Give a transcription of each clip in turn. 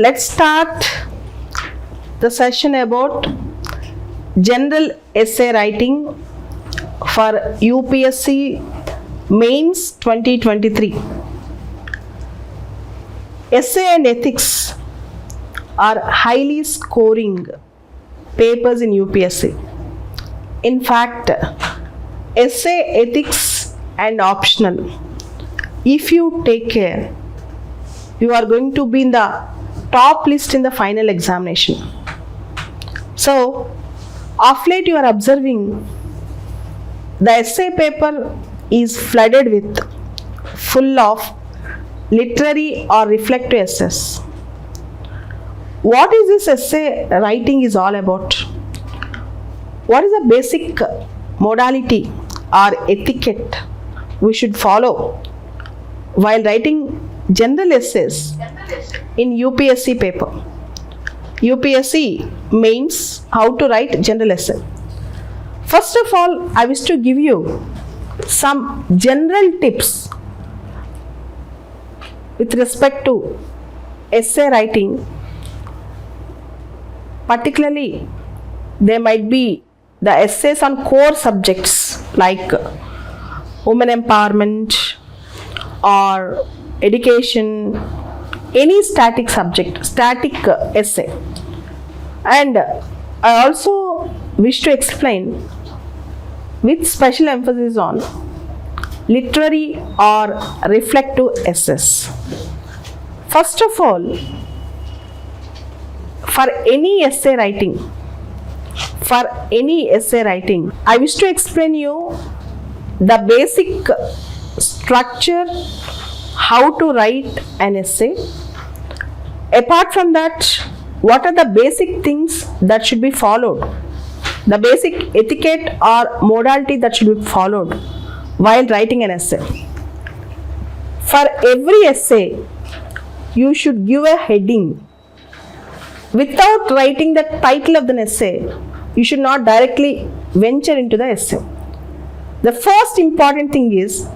let's start the session about general essay writing for UPSC Mains 2023. Essay and ethics are highly scoring papers in UPSC. In fact, essay, ethics and optional. If you take care, you are going to be in the top list in the final examination. So, of late you are observing the essay paper is flooded with full of literary or reflective essays. What is this essay writing is all about? What is the basic modality or etiquette we should follow while writing general essays in UPSC paper? UPSC means how to write general essay. First of all, I wish to give you some general tips with respect to essay writing. Particularly, there might be the essays on core subjects like women empowerment or education, any static subject, static essay. And I also wish to explain with special emphasis on literary or reflective essays. First of all, for any essay writing, I wish to explain you the basic structure, how to write an essay. Apart from that, what are the basic things that should be followed, the basic etiquette or modality that should be followed while writing an essay. For every essay, you should give a heading. Without writing the title of the essay, you should not directly venture into the essay. The first important thing is,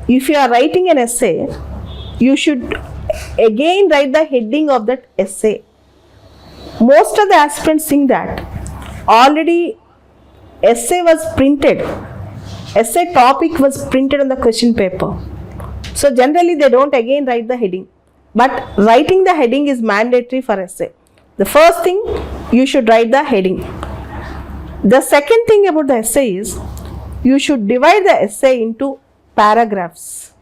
if you are writing an essay, you should again write the heading of that essay. Most of the aspirants think that already essay was printed, essay topic was printed on the question paper. So generally they don't again write the heading. But writing the heading is mandatory for essay. The first thing, you should write the heading. The second thing about the essay is, you should divide the essay into paragraphs.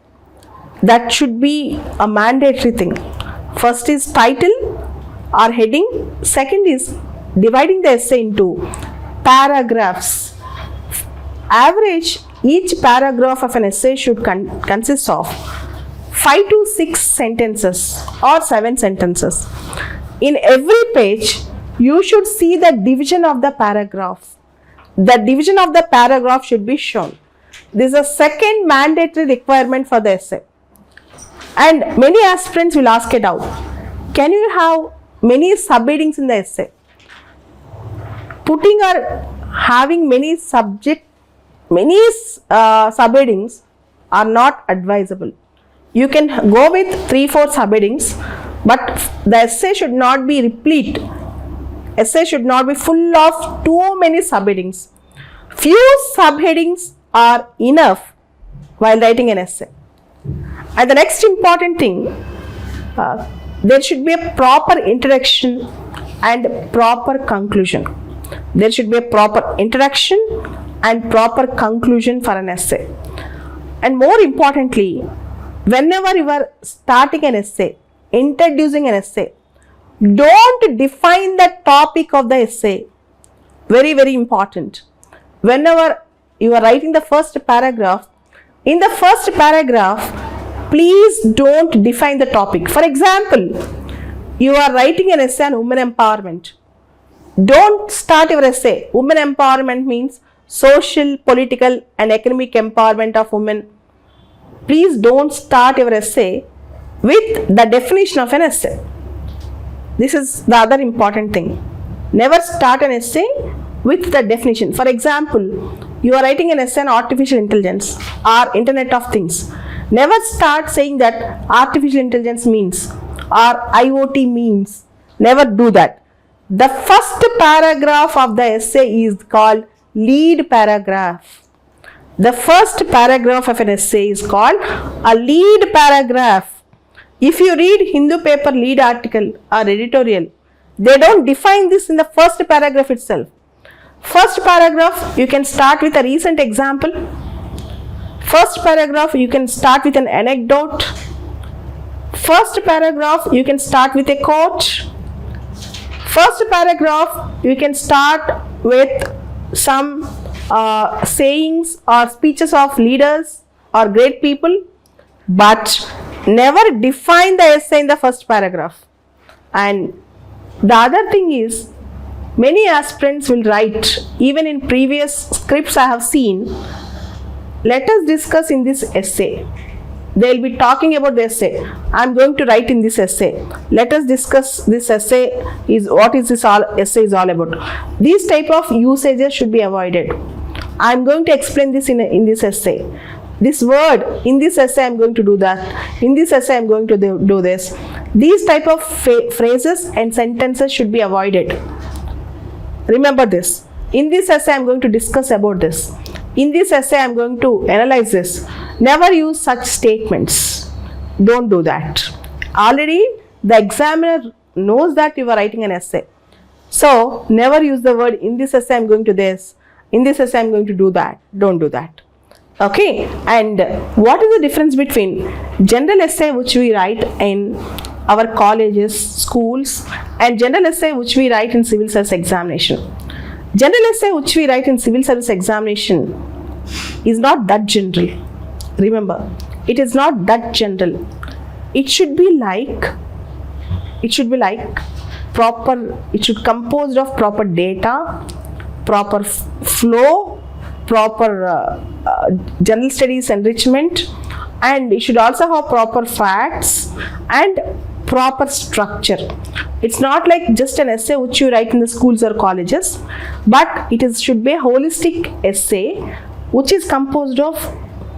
That should be a mandatory thing. First is title or heading. Second is dividing the essay into paragraphs. Average, each paragraph of an essay should consist of 5 to 6 sentences or 7 sentences. In every page, you should see the division of the paragraph. The division of the paragraph should be shown. This is a second mandatory requirement for the essay. And many aspirants will ask it out. Can you have many subheadings in the essay? Putting or having many subheadings are not advisable. You can go with 3-4 subheadings, but the essay should not be replete. Essay should not be full of too many subheadings. Few subheadings are enough while writing an essay. And the next important thing, there should be a proper introduction and proper conclusion. There should be a proper introduction and proper conclusion for an essay. And more importantly, whenever you are starting an essay, introducing an essay, don't define the topic of the essay. Very, very important. Whenever you are writing the first paragraph, in the first paragraph, please don't define the topic. For example, you are writing an essay on women empowerment. Don't start your essay. Women empowerment means social, political and economic empowerment of women. Please don't start your essay with the definition of an essay. This is the other important thing. Never start an essay with the definition. For example, you are writing an essay on artificial intelligence or Internet of Things. Never start saying that artificial intelligence means or IoT means. Never do that. The first paragraph of the essay is called lead paragraph. The first paragraph of an essay is called a lead paragraph. If you read Hindu paper lead article or editorial, they don't define this in the first paragraph itself. First paragraph, you can start with a recent example. First paragraph, you can start with an anecdote. First paragraph, you can start with a quote. First paragraph, you can start with some sayings or speeches of leaders or great people, but never define the essay in the first paragraph. And the other thing is, many aspirants will write, even in previous scripts I have seen, let us discuss in this essay. They will be talking about the essay. I am going to write in this essay. Let us discuss this essay, is what is this essay is all about. These type of usages should be avoided. I am going to explain this in this essay. This word, in this essay I am going to do that. In this essay I am going to do this. These type of phrases and sentences should be avoided. Remember this. In this essay I am going to discuss about this. In this essay I am going to analyze this. Never use such statements. Don't do that. Already the examiner knows that you are writing an essay. So never use the word in this essay I am going to this. In this essay I am going to do that. Don't do that. Okay. And what is the difference between general essay which we write in our colleges, schools, and general essay which we write in civil service examination? General essay which we write in civil service examination is not that general. Remember, it is not that general. It should be like proper, it should composed of proper data, proper flow, proper general studies enrichment, and it should also have proper facts and proper structure. It's not like just an essay which you write in the schools or colleges, but should be a holistic essay which is composed of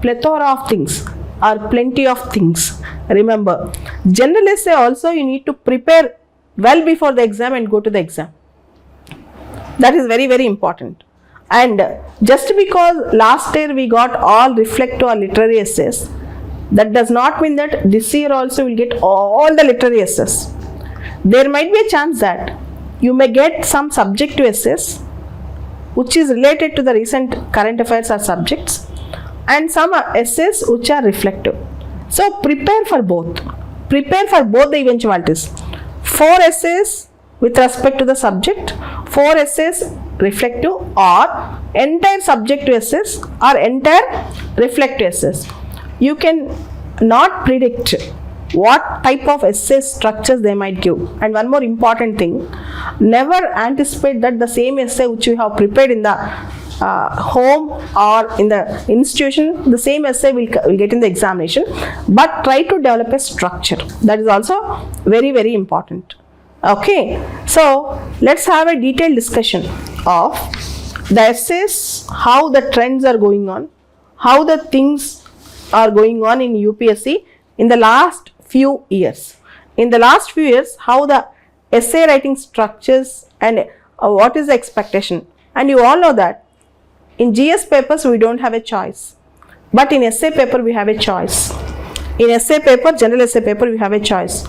plethora of things or plenty of things. Remember, general essay also you need to prepare well before the exam and go to the exam. That is very, very important. And just because last year we got all reflective or literary essays, that does not mean that this year also will get all the literary essays. There might be a chance that you may get some subjective essays which is related to the recent current affairs or subjects, and some essays which are reflective. So prepare for both. Prepare for both the eventualities. 4 essays with respect to the subject, 4 essays reflective, or entire subjective essays or entire reflective essays. You can not predict what type of essay structures they might give. And one more important thing, never anticipate that the same essay which you have prepared in the home or in the institution, the same essay will get in the examination, but try to develop a structure. That is also very, very important. Okay, so let's have a detailed discussion of the essays, how the trends are going on, how the things are going on in UPSC in the last few years. In the last few years, how the essay writing structures and what is the expectation. And you all know that in GS papers we don't have a choice, but in essay paper we have a choice. In essay paper, general essay paper, we have a choice.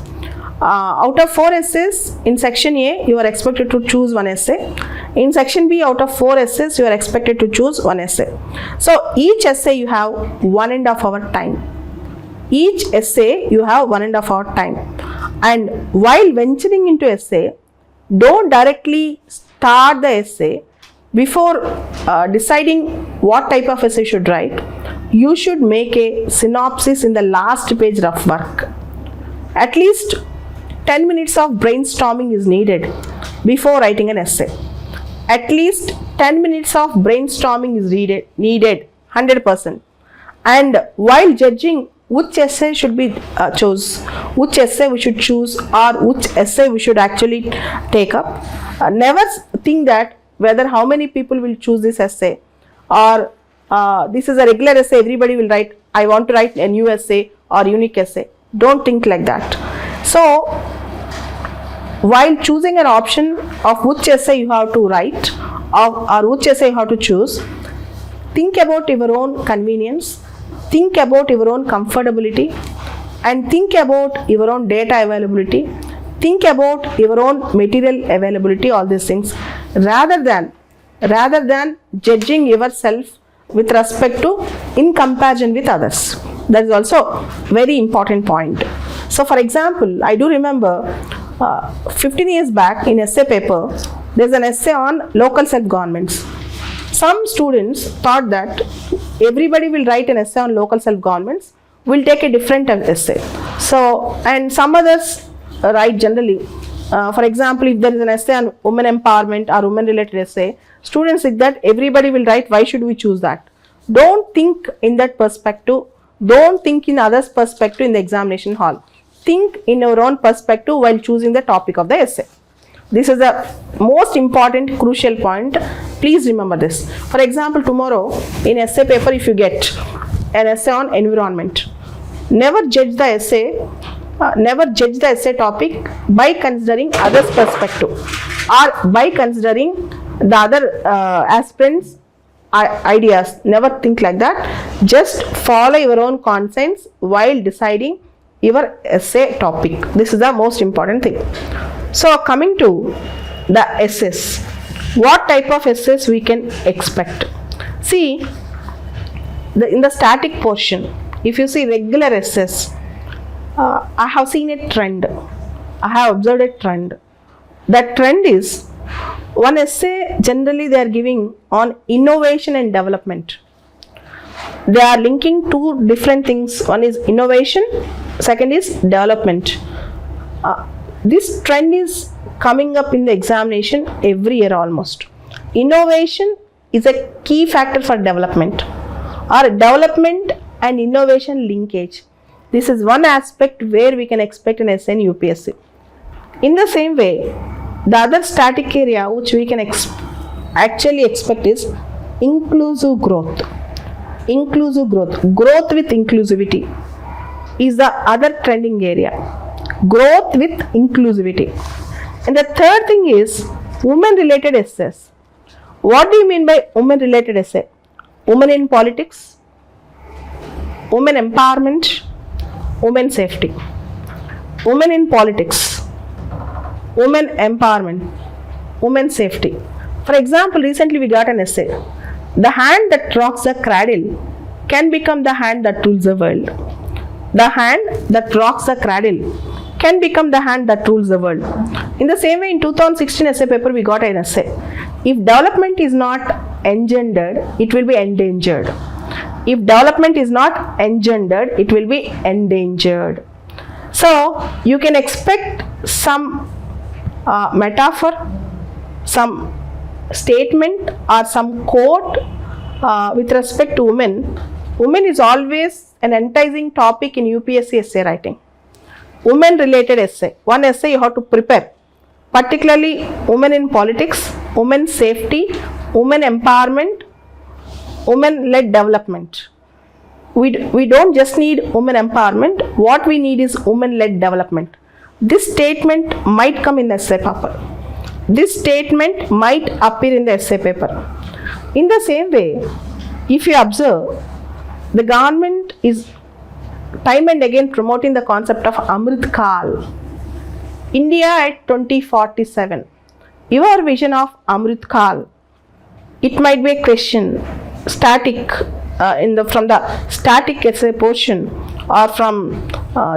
Out of 4 essays, in section A, you are expected to choose 1 essay. In section B, out of 4 essays, you are expected to choose 1 essay. So each essay you have 1.5 hour time. Each essay you have 1.5 hour time. And while venturing into essay, don't directly start the essay. Before deciding what type of essay you should write, you should make a synopsis in the last page rough work. At least 10 minutes of brainstorming is needed before writing an essay. At least 10 minutes of brainstorming is needed 100%. And while judging which essay should be choose, which essay we should choose, or which essay we should actually take up, never think that whether how many people will choose this essay, or this is a regular essay everybody will write, I want to write a new essay or unique essay. Don't think like that. So while choosing an option of which essay you have to write or which essay you have to choose, think about your own convenience, think about your own comfortability, and think about your own data availability, think about your own material availability, all these things, rather than judging yourself with respect to in comparison with others. That is also very important point. So for example, I do remember 15 years back in essay paper, there's an essay on local self-governments. Some students thought that everybody will write an essay on local self-governments, will take a different essay. So, and some others write generally. For example, if there is an essay on women empowerment or women related essay, students think that everybody will write, why should we choose that? Don't think in that perspective. Don't think in others' perspective in the examination hall. Think in your own perspective while choosing the topic of the essay. This is the most important crucial point. Please remember this. For example, tomorrow in essay paper, if you get an essay on environment, never judge the essay topic by considering others' perspective or by considering the other aspirants' ideas. Never think like that. Just follow your own conscience while deciding your essay topic. This is the most important thing. So coming to the essays, what type of essays we can expect? See, in the static portion, if you see regular essays, I have seen a trend. I have observed a trend. That trend is one essay generally they are giving on innovation and development. They are linking two different things. One is innovation, second is development. This trend is coming up in the examination every year almost. Innovation is a key factor for development, or development and innovation linkage. This is one aspect where we can expect an essay in UPSC. In the same way, the other static area which we can actually expect is inclusive growth. Inclusive growth. Growth with inclusivity is the other trending area. Growth with inclusivity. And the third thing is women related essays. What do you mean by women related essay? Women in politics, women empowerment, women safety. Women in politics, women empowerment, women safety. For example, recently we got an essay. The hand that rocks the cradle can become the hand that rules the world. The hand that rocks the cradle can become the hand that rules the world. In the same way, in 2016 essay paper, we got an essay. If development is not engendered, it will be endangered. If development is not engendered, it will be endangered. So, you can expect some metaphor, some statement or some quote with respect to women. Women is always an enticing topic in UPSC essay writing. Women related essay. One essay you have to prepare. Particularly women in politics, women safety, women empowerment, women led development. We don't just need women empowerment. What we need is women led development. This statement might come in the essay paper. This statement might appear in the essay paper. In the same way, if you observe, the government is time and again promoting the concept of Amrit Kal. India at 2047. Your vision of Amrit Kal. It might be a question, static, from the static essay portion or from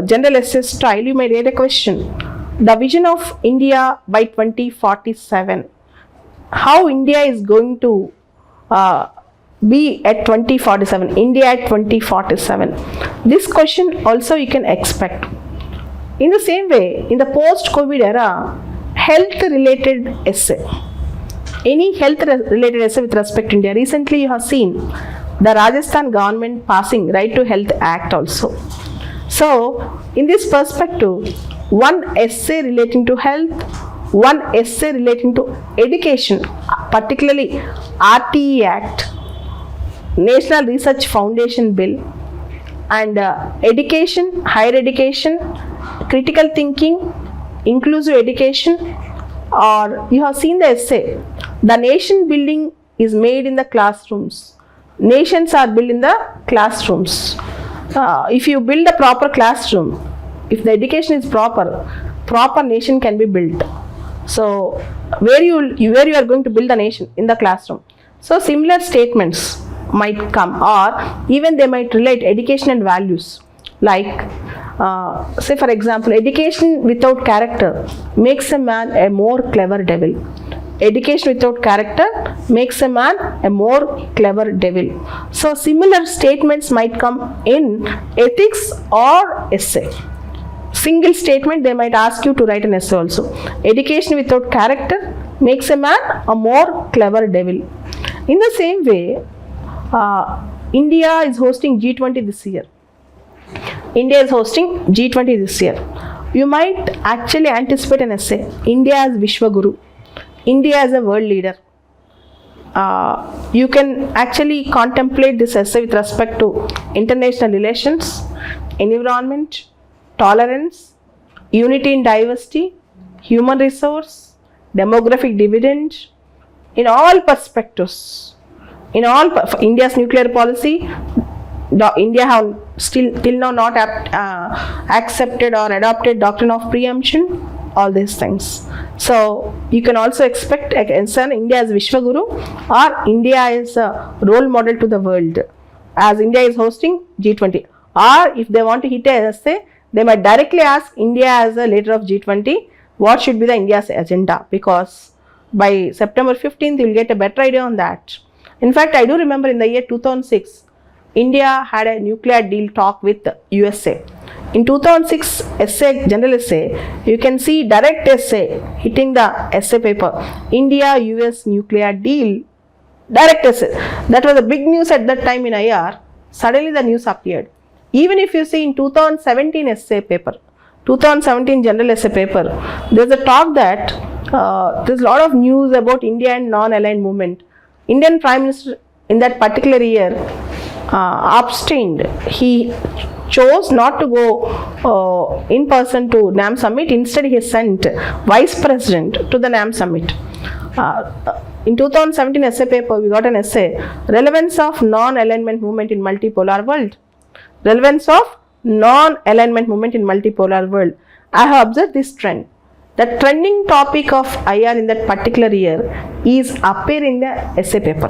general essay style, you may read a question. The vision of India by 2047. How India is going to be at 2047, India at 2047. This question also you can expect. In the same way, in the post-COVID era, health related essay. Any health related essay with respect to India. Recently you have seen the Rajasthan government passing Right to Health Act also. So, in this perspective, one essay relating to health, one essay relating to education, particularly RTE Act, National Research Foundation Bill, and education, higher education critical thinking, inclusive education, or you have seen the essay, the nation building is made in the classrooms. Nations are built in the classrooms. If you build a proper classroom, if the education is proper nation can be built. So where you are going to build a nation? In the classroom. So similar statements might come, or even they might relate education and values. Like say for example, education without character makes a man a more clever devil. Education without character makes a man a more clever devil. So similar statements might come in ethics or essay. Single statement, they might ask you to write an essay also. Education without character makes a man a more clever devil. In the same way, India is hosting G20 this year. India is hosting G20 this year. You might actually anticipate an essay. India as Vishwaguru. India as a world leader. You can actually contemplate this essay with respect to international relations, environment, tolerance, unity in diversity, human resource, demographic dividend, in all perspectives. In all India's nuclear policy, India have still till now not accepted or adopted doctrine of preemption, all these things. So you can also expect answer India as Vishwaguru, or India is a role model to the world, as India is hosting G20. Or if they want to hit an essay, they might directly ask India as a leader of G20, what should be the India's agenda, because by September 15th you will get a better idea on that. In fact, I do remember in the year 2006, India had a nuclear deal talk with USA. In 2006 essay, general essay, you can see direct essay hitting the essay paper, India-US nuclear deal, direct essay. That was a big news at that time in IR. Suddenly the news appeared. Even if you see in 2017 essay paper, 2017 general essay paper, there's a talk that there's a lot of news about India and non-aligned movement. Indian Prime Minister in that particular year abstained. He chose not to go in person to NAM summit. Instead, he sent Vice President to the NAM summit. In 2017 essay paper, we got an essay, Relevance of Non-Alignment Movement in Multipolar World. Relevance of non-alignment movement in multipolar world. I have observed this trend. The trending topic of IR in that particular year is appear in the essay paper.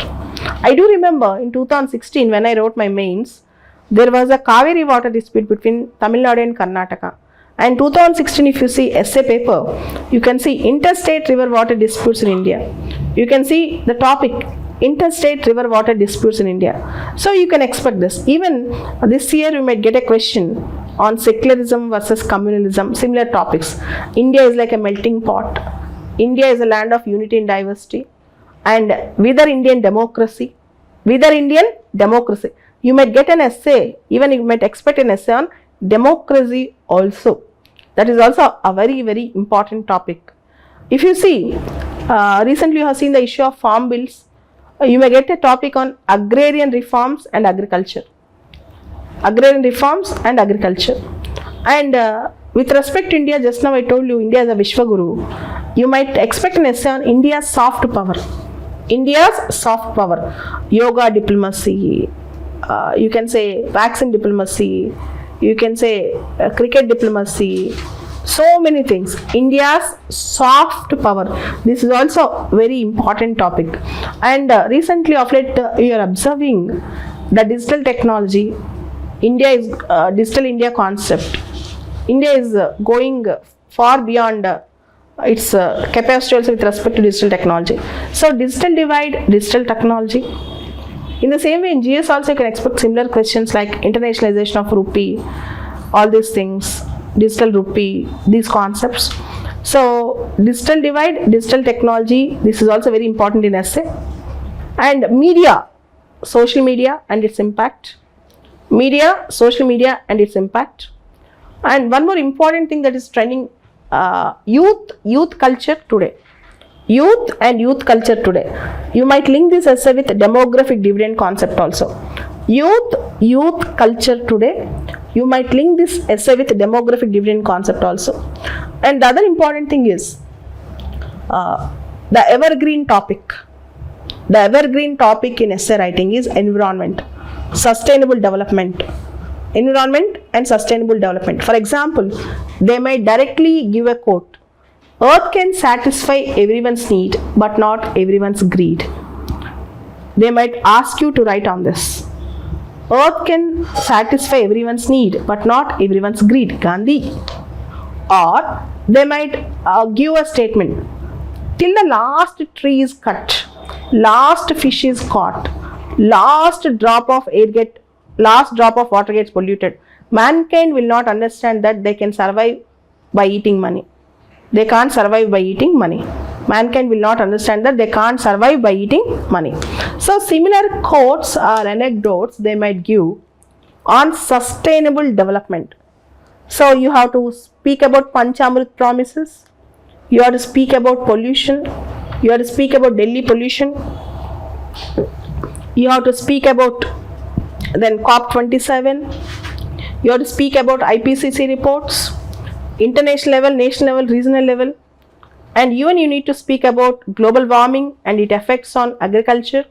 I do remember in 2016 when I wrote my mains, there was a Kaveri water dispute between Tamil Nadu and Karnataka. And 2016, if you see essay paper, you can see interstate river water disputes in India. You can see the topic, interstate river water disputes in India. So you can expect this. Even this year you might get a question on secularism versus communalism, similar topics. India is like a melting pot. India is a land of unity and diversity. And whether Indian democracy, you might get an essay, even you might expect an essay on democracy also. That is also a very, very important topic. If you see, recently you have seen the issue of farm bills. You may get a topic on agrarian reforms and agriculture. Agrarian reforms and agriculture. And with respect to India, just now I told you India is a Vishwaguru. You might expect an essay on India's soft power. India's soft power. Yoga diplomacy. You can say vaccine diplomacy. You can say cricket diplomacy. So many things. India's soft power. This is also a very important topic. And recently of late you are observing the digital technology. India is digital India concept. India is going far beyond its capacity also with respect to digital technology. So digital divide, digital technology. In the same way in GS also you can expect similar questions like internationalization of rupee, all these things. Digital rupee, these concepts. So digital divide, digital technology, this is also very important in essay. And media, social media and its impact. Media, social media and its impact. And one more important thing that is trending, youth culture today. Youth and youth culture today. You might link this essay with demographic dividend concept also. Youth culture today You might link this essay with demographic dividend concept also. And the other important thing is the evergreen topic. The evergreen topic in essay writing is environment, sustainable development. Environment and sustainable development. For example, they might directly give a quote. Earth can satisfy everyone's need, but not everyone's greed. They might ask you to write on this. Earth can satisfy everyone's need, but not everyone's greed. Gandhi. Or they might give a statement. Till the last tree is cut, last fish is caught, last drop of water gets polluted, mankind will not understand that they can survive by eating money. They can't survive by eating money. Mankind will not understand that they can't survive by eating money. So similar quotes or anecdotes they might give on sustainable development. So you have to speak about Panchamrit promises. You have to speak about pollution. You have to speak about Delhi pollution. You have to speak about then COP27. You have to speak about IPCC reports, international level, national level, regional level. And even you need to speak about global warming and its effects on agriculture,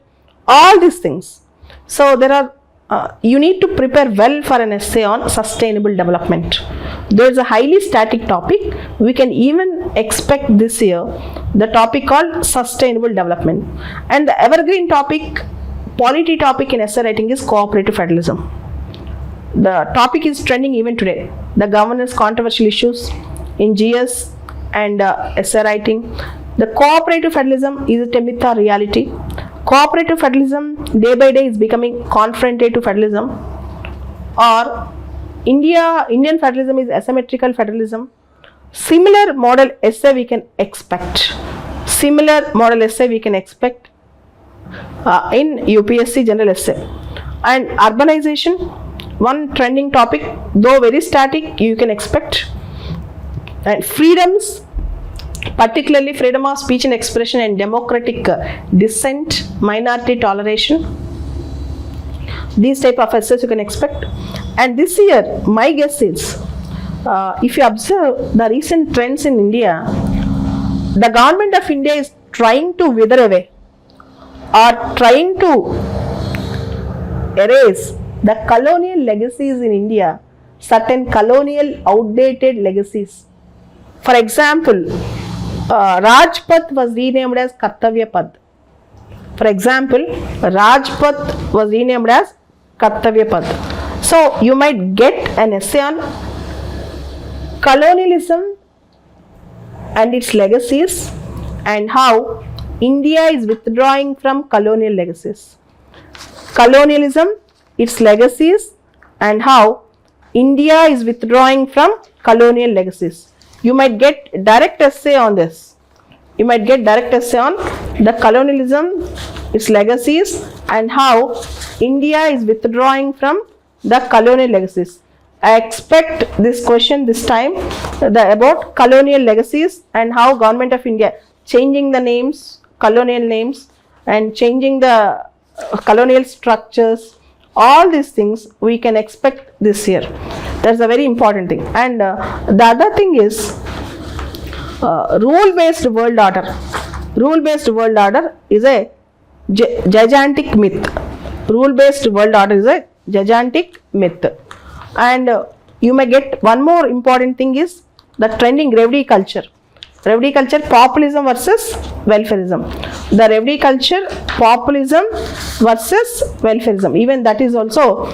all these things. So there are, you need to prepare well for an essay on sustainable development. There is a highly static topic. We can even expect this year the topic called sustainable development. And the evergreen topic, polity topic in essay writing is cooperative federalism. The topic is trending even today. The governance controversial issues in GS and essay writing. The cooperative federalism is a myth or reality. Cooperative federalism day by day is becoming confrontative federalism, or Indian federalism is asymmetrical federalism. Similar model essay we can expect. Similar model essay we can expect in UPSC general essay. And urbanization, one trending topic, though very static, you can expect. And freedoms, particularly freedom of speech and expression and democratic dissent, minority toleration. These type of essays you can expect. And this year, my guess is, if you observe the recent trends in India, the government of India is trying to wither away or trying to erase the colonial legacies in India, certain colonial outdated legacies. For example, Rajpath was renamed as Kartavya Pad. For example, Rajpath was renamed as Kartavya Pad. So you might get an essay on colonialism and its legacies and how India is withdrawing from colonial legacies. Colonialism, its legacies, and how India is withdrawing from colonial legacies. You might get direct essay on this. You might get direct essay on the colonialism, its legacies, and how India is withdrawing from the colonial legacies. I expect this question this time about colonial legacies and how government of India changing the names, colonial names, and changing the colonial structures. All these things we can expect this year. That's a very important thing. And the other thing is rule-based world order. Rule-based world order is a gigantic myth. Rule-based world order is a gigantic myth. And you may get one more important thing is the trending Revdi culture. Revdi culture, populism versus welfarism. The Revdi culture, populism versus welfarism. Even that is also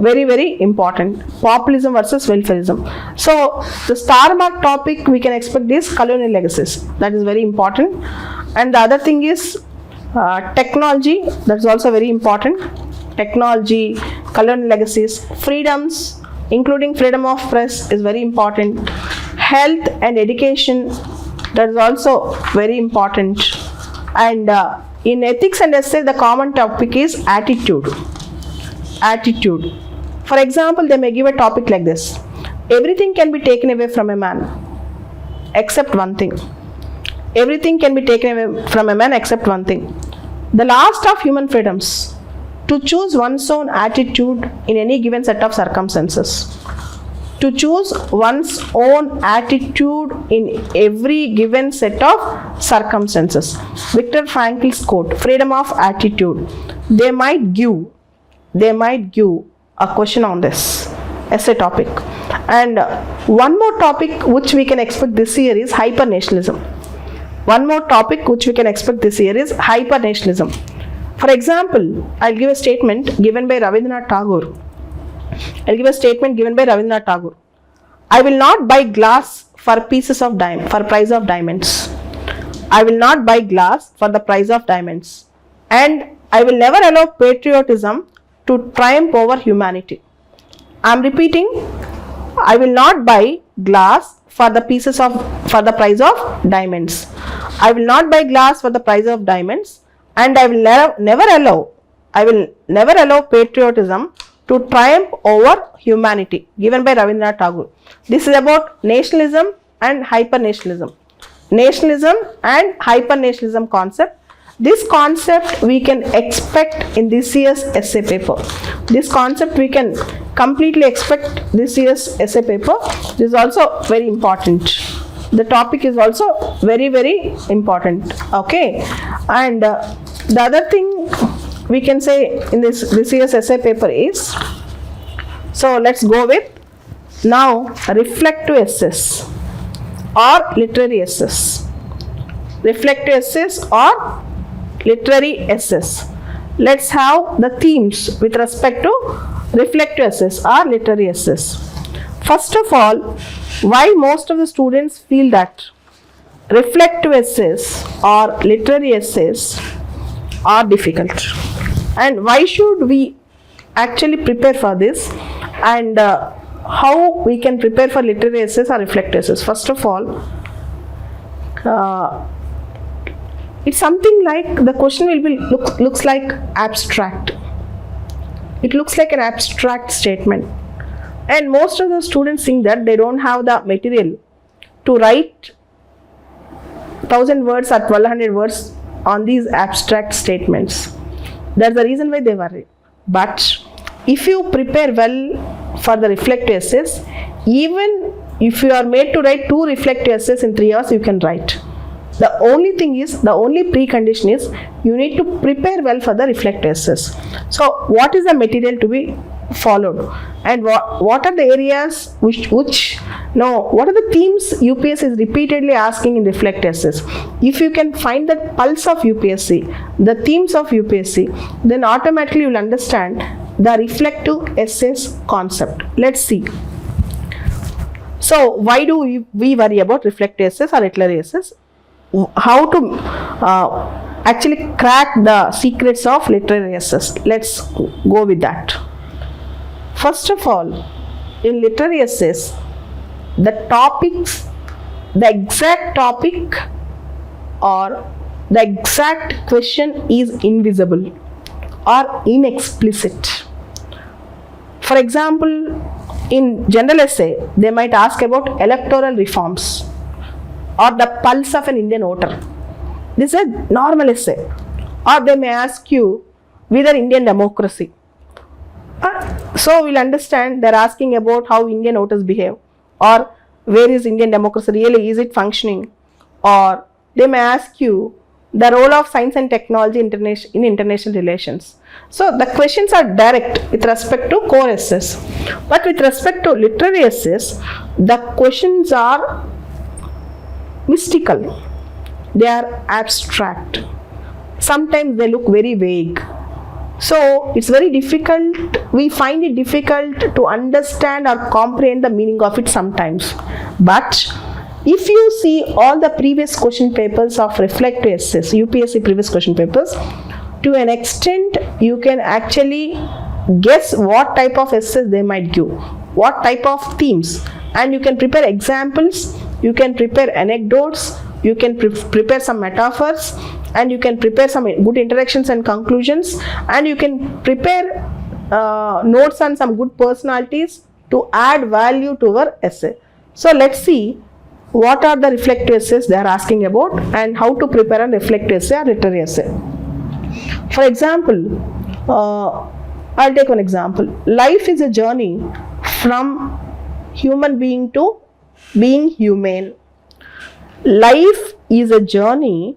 very, very important. Populism versus welfarism. So the star mark topic we can expect is colonial legacies. That is very important. And the other thing is technology. That's also very important. Technology, colonial legacies, freedoms, including freedom of press is very important. Health and education, that is also very important. And in ethics and essay, the common topic is attitude. Attitude. For example, they may give a topic like this. Everything can be taken away from a man except one thing. Everything can be taken away from a man except one thing. The last of human freedoms To choose one's own attitude in any given set of circumstances. To choose one's own attitude in every given set of circumstances. Viktor Frankl's quote, freedom of attitude. They might give a question on this essay topic. And one more topic which we can expect this year is hyper-nationalism. For example, I'll give a statement given by Rabindranath Tagore. I will not buy glass for price of diamonds. I will not buy glass for the price of diamonds. And I will never allow patriotism to triumph over humanity. I am repeating, I will not buy glass for the price of diamonds. I will not buy glass for the price of diamonds, and I will never allow patriotism to triumph over humanity, given by Rabindranath Tagore. This is about nationalism and hyper-nationalism. Nationalism and hyper-nationalism concept. This concept we can expect in this year's essay paper. This concept we can completely expect this year's essay paper. This is also very important. The topic is also very, very important. Okay. And the other thing we can say in this year's essay paper is, so let's go with now reflective essays or literary essays. Reflective essays or literary essays. Let's have the themes with respect to reflective essays or literary essays. First of all, why most of the students feel that reflective essays or literary essays are difficult, and why should we actually prepare for this, and how we can prepare for literary essays or reflective essays. First of all, it's something like the question will be looks like abstract. It looks like an abstract statement, and most of the students think that they don't have the material to write 1000 words or 1200 words on these abstract statements. That's the reason why they worry. But if you prepare well for the reflective essays, even if you are made to write 2 reflective essays in 3 hours, you can write. The only precondition is you need to prepare well for the reflective essays. So what is the material to be followed, and what are the areas what are the themes UPSC is repeatedly asking in reflective essays? If you can find the pulse of UPSC, the themes of UPSC, then automatically you will understand the reflective essays concept. Let's see. So why do we worry about reflective essays or literary essays? How to actually crack the secrets of literary essays? Let's go with that. First of all, in literary essays, the exact topic or the exact question is invisible or inexplicit. For example, in general essay, they might ask about electoral reforms or the pulse of an Indian voter. This is a normal essay. Or they may ask you whether Indian democracy. So we'll understand they're asking about how Indian voters behave, or where is Indian democracy really, is it functioning? Or they may ask you the role of science and technology in international relations. So the questions are direct with respect to core essays. But with respect to literary essays, the questions are mystical. They are abstract. Sometimes they look very vague. So it's very difficult, we find it difficult to understand or comprehend the meaning of it sometimes. But if you see all the previous question papers of reflective essays, UPSC previous question papers, to an extent you can actually guess what type of essays they might give, what type of themes, and you can prepare examples, you can prepare anecdotes, you can prepare some metaphors, and you can prepare some good introductions and conclusions, and you can prepare notes on some good personalities to add value to our essay. So let's see what are the reflective essays they are asking about and how to prepare a reflective essay or literary essay. For example, I'll take one example. Life is a journey from human being to being human. Life is a journey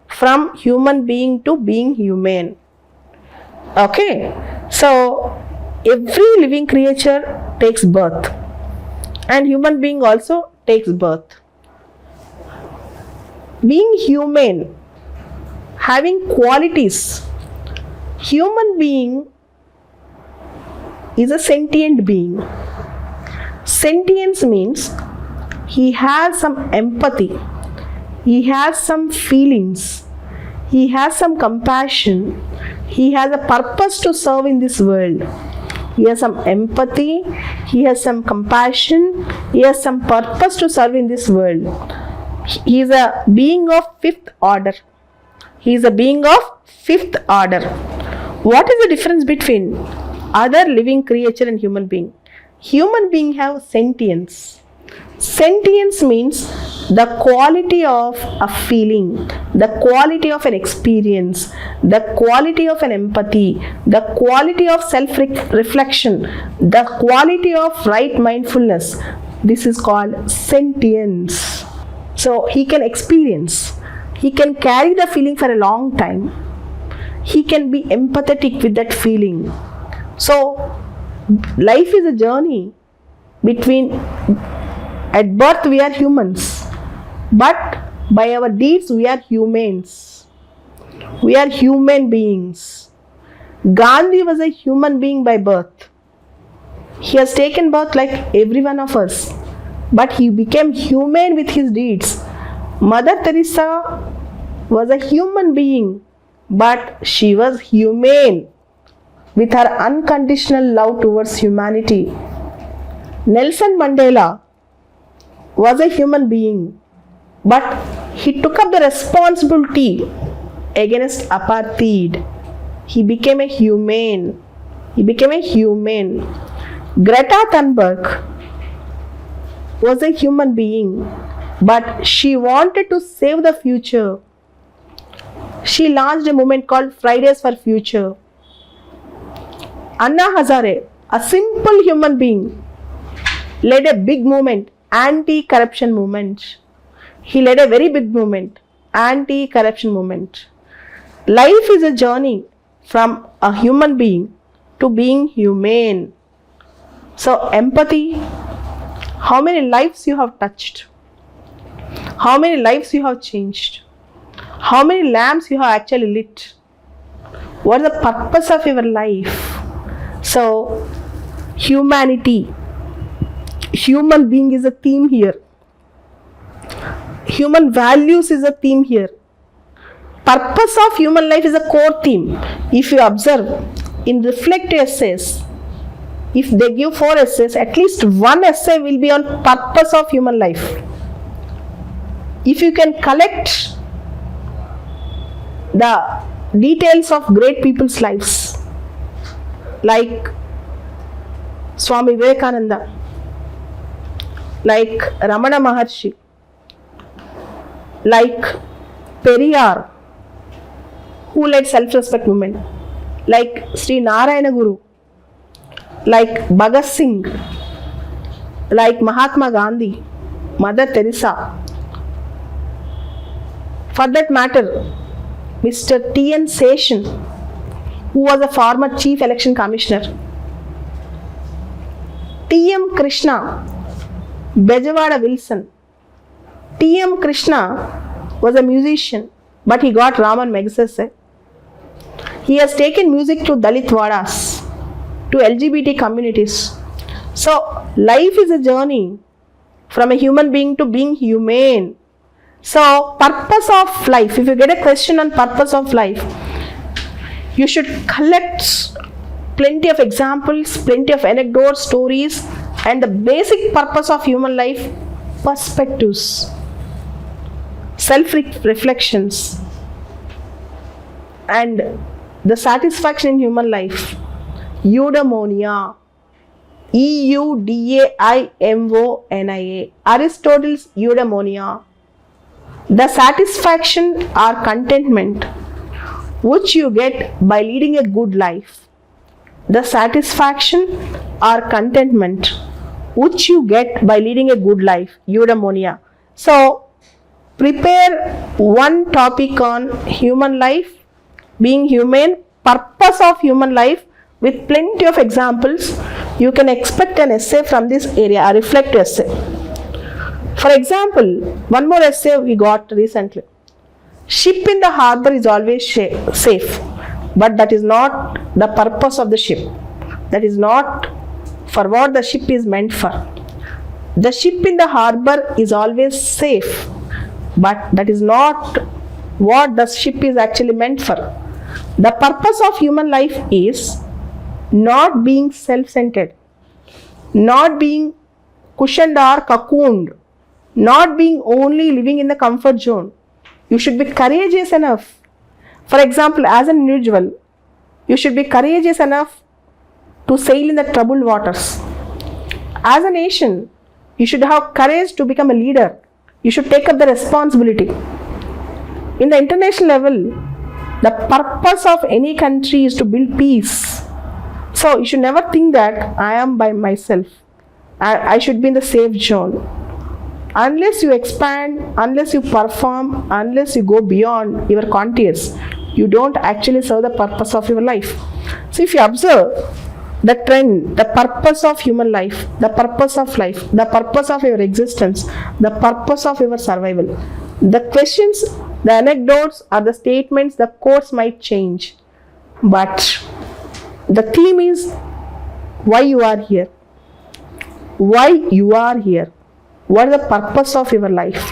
from human being to being human. Okay, so every living creature takes birth, and human being also takes birth. Being human, having qualities. Human being is a sentient being. Sentience means he has some empathy, he has some feelings, he has some compassion, he has a purpose to serve in this world. He has some empathy, he has some compassion, he has some purpose to serve in this world. He is a being of fifth order. He is a being of fifth order. What is the difference between other living creature and human being? Human being have sentience. Sentience means the quality of a feeling, the quality of an experience, the quality of an empathy, the quality of self-reflection, the quality of right mindfulness. This is called sentience. So he can experience, he can carry the feeling for a long time, he can be empathetic with that feeling. So life is a journey between, at birth we are humans, but by our deeds we are humans. We are human beings. Gandhi was a human being by birth. He has taken birth like every one of us, but he became human with his deeds. Mother Teresa was a human being, but she was humane with her unconditional love towards humanity. Nelson Mandela was a human being, but he took up the responsibility against apartheid. He became a humane. Greta Thunberg was a human being, but she wanted to save the future. She launched a movement called Fridays for Future. Anna Hazare, a simple human being, led a big movement, anti-corruption movement. He led a very big movement, anti-corruption movement. Life is a journey from a human being to being humane. So empathy, how many lives you have touched? How many lives you have changed? How many lamps you have actually lit? What is the purpose of your life? So humanity, human being is a theme here. Human values is a theme here. Purpose of human life is a core theme. If you observe in reflective essays, if they give 4 essays, at least one essay will be on purpose of human life. If you can collect the details of great people's lives, like Swami Vivekananda, like Ramana Maharshi, like Periyar, who led self-respect movement, like Sri Narayana Guru, like Bhagat Singh, like Mahatma Gandhi, Mother Teresa. For that matter, Mr. T.N. Seshan, who was a former Chief Election Commissioner, T.M. Krishna, Bejawada Wilson. T.M. Krishna was a musician, but he got Raman Magsaysay. He has taken music to Dalit Vadas, to LGBT communities. So, life is a journey from a human being to being humane. So, purpose of life, if you get a question on purpose of life, you should collect plenty of examples, plenty of anecdotes, stories, and the basic purpose of human life, perspectives, self-reflections, and the satisfaction in human life, eudaimonia, EUDAIMONIA, Aristotle's eudaimonia, the satisfaction or contentment which you get by leading a good life, the satisfaction or contentment which you get by leading a good life, eudaimonia. So prepare one topic on human life, being humane, purpose of human life with plenty of examples. You can expect an essay from this area, a reflective essay. For example, one more essay we got recently. Ship in the harbor is always safe, but that is not the purpose of the ship. That is not for what the ship is meant for. The ship in the harbor is always safe, but that is not what the ship is actually meant for. The purpose of human life is not being self-centered, not being cushioned or cocooned, not being only living in the comfort zone. You should be courageous enough. For example, as an individual, you should be courageous enough to sail in the troubled waters. As a nation, you should have courage to become a leader. You should take up the responsibility. In the international level, the purpose of any country is to build peace. So you should never think that I am by myself. I should be in the safe zone. Unless you expand, unless you perform, unless you go beyond your contours, you don't actually serve the purpose of your life. So if you observe the trend, the purpose of human life, the purpose of life, the purpose of your existence, the purpose of your survival, the questions, the anecdotes or the statements, the quotes might change, but the theme is why you are here. Why you are here. What is the purpose of your life?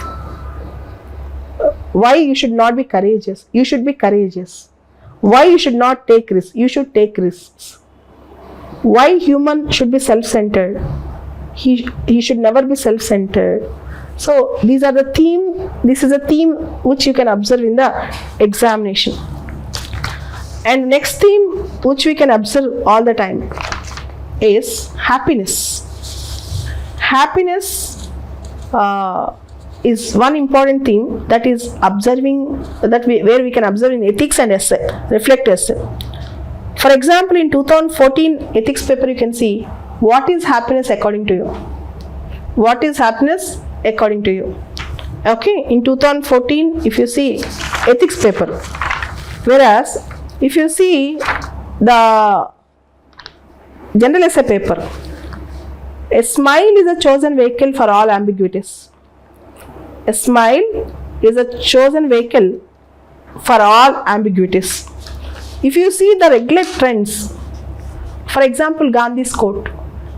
Why you should not be courageous? You should be courageous. Why you should not take risks? You should take risks. Why human should be self-centered? He should never be self-centered. So these are the theme. This is a theme which you can observe in the examination. And next theme which we can observe all the time is happiness. Happiness is one important theme that is observing where we can observe in ethics and essay, reflect essay. For example, in 2014 ethics paper, you can see what is happiness according to you. What is happiness according to you? Okay, in 2014, if you see ethics paper, whereas if you see the general essay paper, a smile is a chosen vehicle for all ambiguities. A smile is a chosen vehicle for all ambiguities. If you see the regular trends, for example, Gandhi's quote,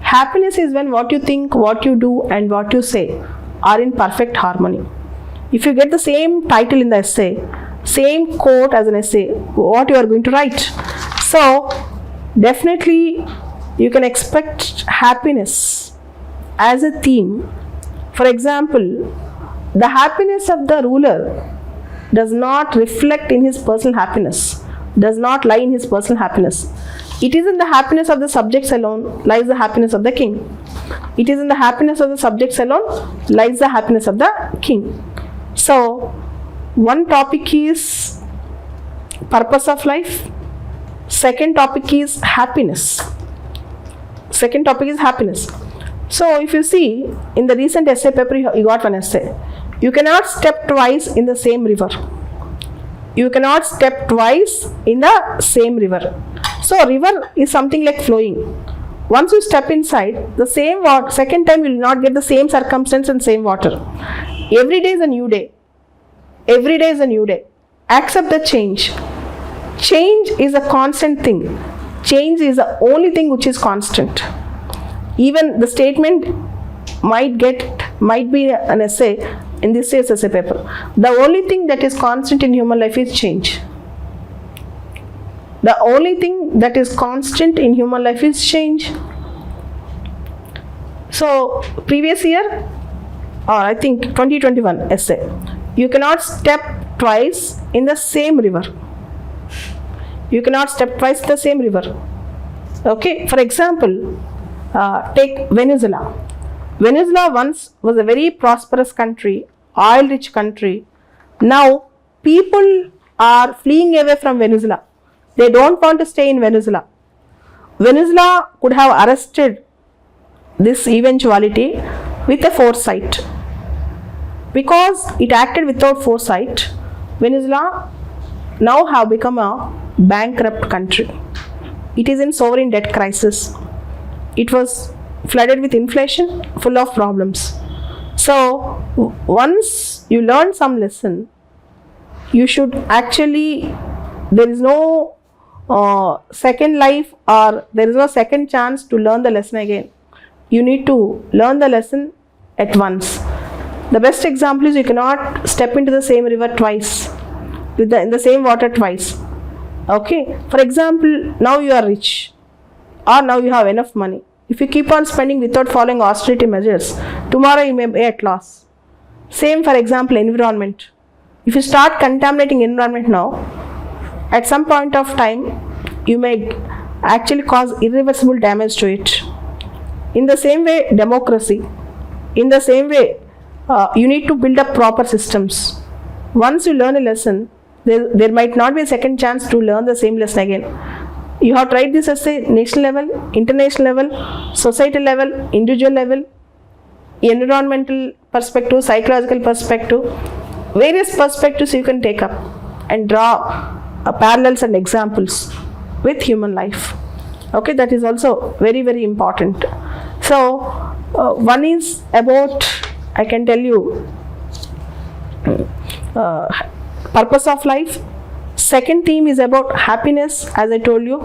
happiness is when what you think, what you do and what you say are in perfect harmony. If you get the same title in the essay, same quote as an essay, what you are going to write. So definitely you can expect happiness as a theme. For example, the happiness of the ruler does not reflect in his personal happiness, does not lie in his personal happiness. It is in the happiness of the subjects alone lies the happiness of the king. It is in the happiness of the subjects alone lies the happiness of the king. So one topic is purpose of life. Second topic is happiness. Second topic is happiness. So if you see in the recent essay paper, you got one essay. You cannot step twice in the same river. You cannot step twice in the same river. So river is something like flowing. Once you step inside, the same water, second time you will not get the same circumstance and same water. Every day is a new day. Every day is a new day. Accept the change. Change is a constant thing. Change is the only thing which is constant. Even the statement might be an essay in this year's essay paper. The only thing that is constant in human life is change. The only thing that is constant in human life is change. So previous year, or I think 2021 essay, you cannot step twice in the same river. You cannot step twice in the same river. Okay, for example, take Venezuela. Venezuela once was a very prosperous country, oil rich country. Now people are fleeing away from Venezuela. They don't want to stay in Venezuela. Venezuela could have arrested this eventuality with a foresight. Because it acted without foresight, Venezuela now have become a bankrupt country. It is in sovereign debt crisis. It was flooded with inflation, full of problems. So once you learn some lesson, you should actually, there is no second life or there is no second chance to learn the lesson again. You need to learn the lesson at once. The best example is you cannot step into the same river twice, in the same water twice. Okay, for example, now you are rich or now you have enough money. If you keep on spending without following austerity measures, tomorrow you may be at loss. Same for example, environment. If you start contaminating environment now, at some point of time, you may actually cause irreversible damage to it. In the same way, democracy. In the same way, you need to build up proper systems. Once you learn a lesson, there might not be a second chance to learn the same lesson again. You have tried this at a national level, international level, societal level, individual level, environmental perspective, psychological perspective, various perspectives you can take up and draw parallels and examples with human life. Okay, that is also very, very important. So, one is about, I can tell you, purpose of life. Second theme is about happiness, as I told you,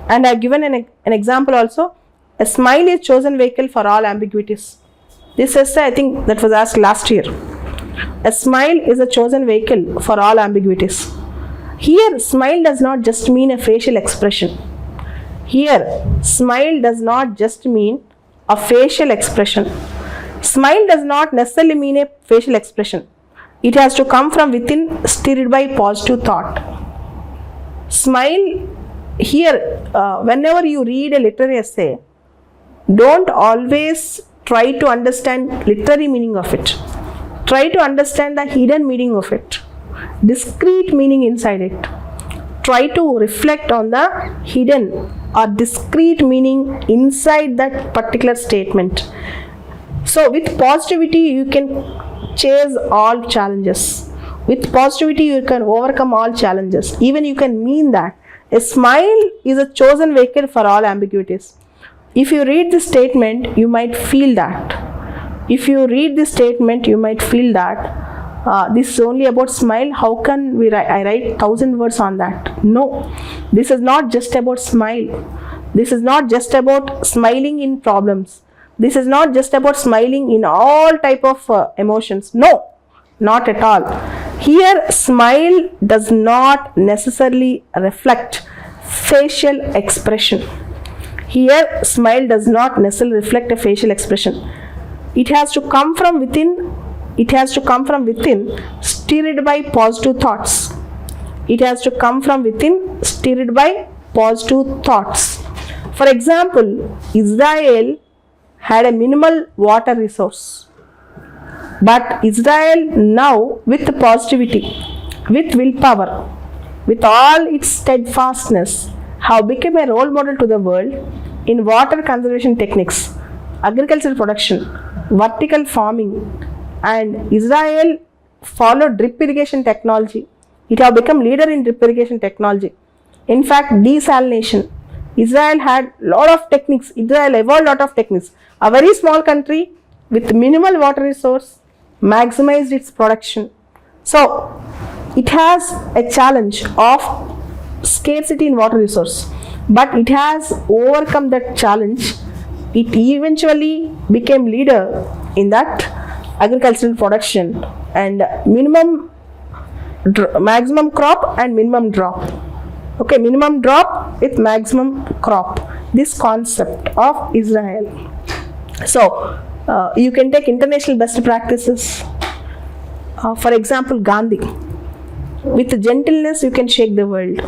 and I have given an example also. A smile is chosen vehicle for all ambiguities. This essay, I think, that was asked last year. A smile is a chosen vehicle for all ambiguities. Here, smile does not just mean a facial expression. Here, smile does not just mean a facial expression. Smile does not necessarily mean a facial expression. It has to come from within, stirred by positive thought. Smile, here, whenever you read a literary essay, don't always try to understand literary meaning of it. Try to understand the hidden meaning of it, discrete meaning inside it. Try to reflect on the hidden or discrete meaning inside that particular statement. So with positivity, you can chase all challenges. With positivity, you can overcome all challenges. Even you can mean that a smile is a chosen vehicle for all ambiguities. If you read this statement, you might feel that. If you read this statement, you might feel that this is only about smile. How can I write 1,000 words on that? No, this is not just about smile. This is not just about smiling in problems. This is not just about smiling in all type of emotions. No, not at all. Here, smile does not necessarily reflect facial expression. Here, smile does not necessarily reflect a facial expression. It has to come from within. It has to come from within, stirred by positive thoughts. It has to come from within, stirred by positive thoughts. For example, Israel had a minimal water resource. But Israel now, with positivity, with willpower, with all its steadfastness, have become a role model to the world in water conservation techniques, agricultural production, vertical farming, and Israel followed drip irrigation technology. It have become leader in drip irrigation technology. In fact, desalination. Israel had lot of techniques. Israel evolved lot of techniques. A very small country with minimal water resource maximized its production. So, it has a challenge of scarcity in water resource, but it has overcome that challenge. It eventually became leader in that agricultural production and maximum crop and minimum drop. Okay, minimum drop with maximum crop. This concept of Israel. So, you can take international best practices. For example, Gandhi. With gentleness, you can shake the world.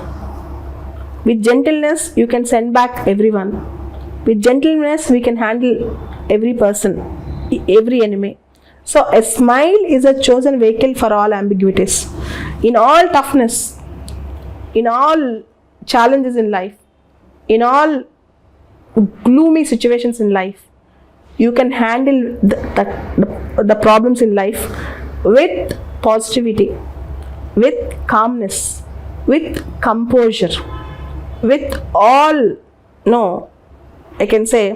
With gentleness, you can send back everyone. With gentleness, we can handle every person, every enemy. So, a smile is a chosen vehicle for all ambiguities. In all toughness, in all challenges in life, in all gloomy situations in life, you can handle the problems in life with positivity, with calmness, with composure, with all, no, I can say,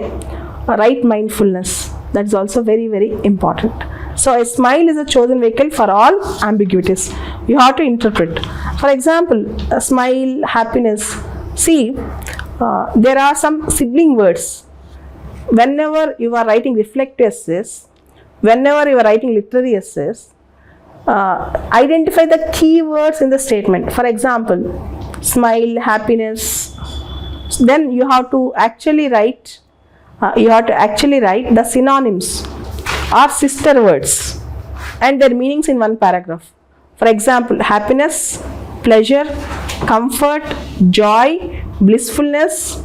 right mindfulness. That's also very, very important. So a smile is a chosen vehicle for all ambiguities. You have to interpret. For example, a smile, happiness. See, there are some sibling words. Whenever you are writing reflective essays, whenever you are writing literary essays, identify the key words in the statement. For example, smile, happiness. Then you have to actually write the synonyms or sister words and their meanings in one paragraph. For example, happiness, pleasure, comfort, joy, blissfulness,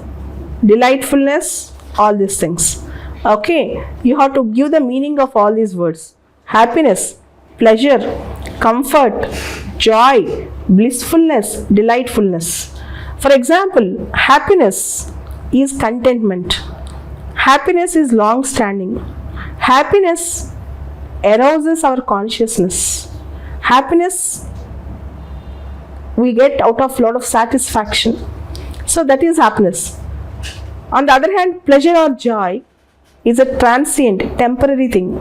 delightfulness, all these things. Okay, you have to give the meaning of all these words. Happiness, pleasure, comfort, joy, blissfulness, delightfulness. For example, happiness is contentment. Happiness is long standing. Happiness arouses our consciousness. Happiness we get out of a lot of satisfaction. So that is happiness. On the other hand, pleasure or joy is a transient, temporary thing.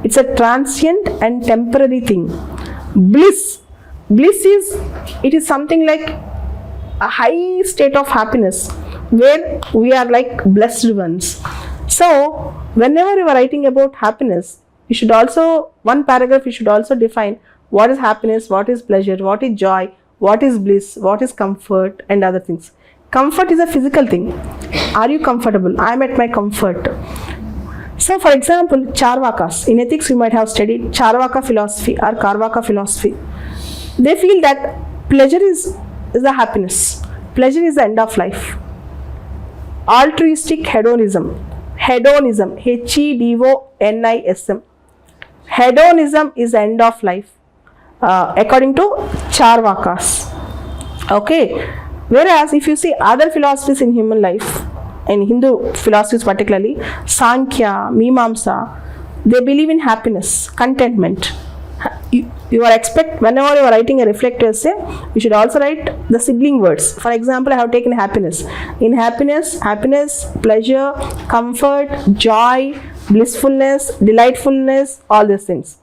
It's a transient and temporary thing. Bliss is something like a high state of happiness where we are like blessed ones. So whenever you are writing about happiness, you should also, one paragraph you should also define what is happiness, what is pleasure, what is joy, what is bliss, what is comfort, and other things. Comfort is a physical thing. Are you comfortable? I am at my comfort. So for example, Charvakas. In ethics you might have studied Charvaka philosophy or Karvaka philosophy. They feel that pleasure is the happiness. Pleasure is the end of life. Altruistic hedonism, Hedonism, hedonism is the end of life, according to Charvakas. Okay, whereas if you see other philosophies in human life, in Hindu philosophies particularly, Sankhya, Mimamsa, they believe in happiness, contentment. You are whenever you are writing a reflective essay, you should also write the sibling words. For example, I have taken happiness. In happiness, pleasure, comfort, joy, blissfulness, delightfulness, all these things.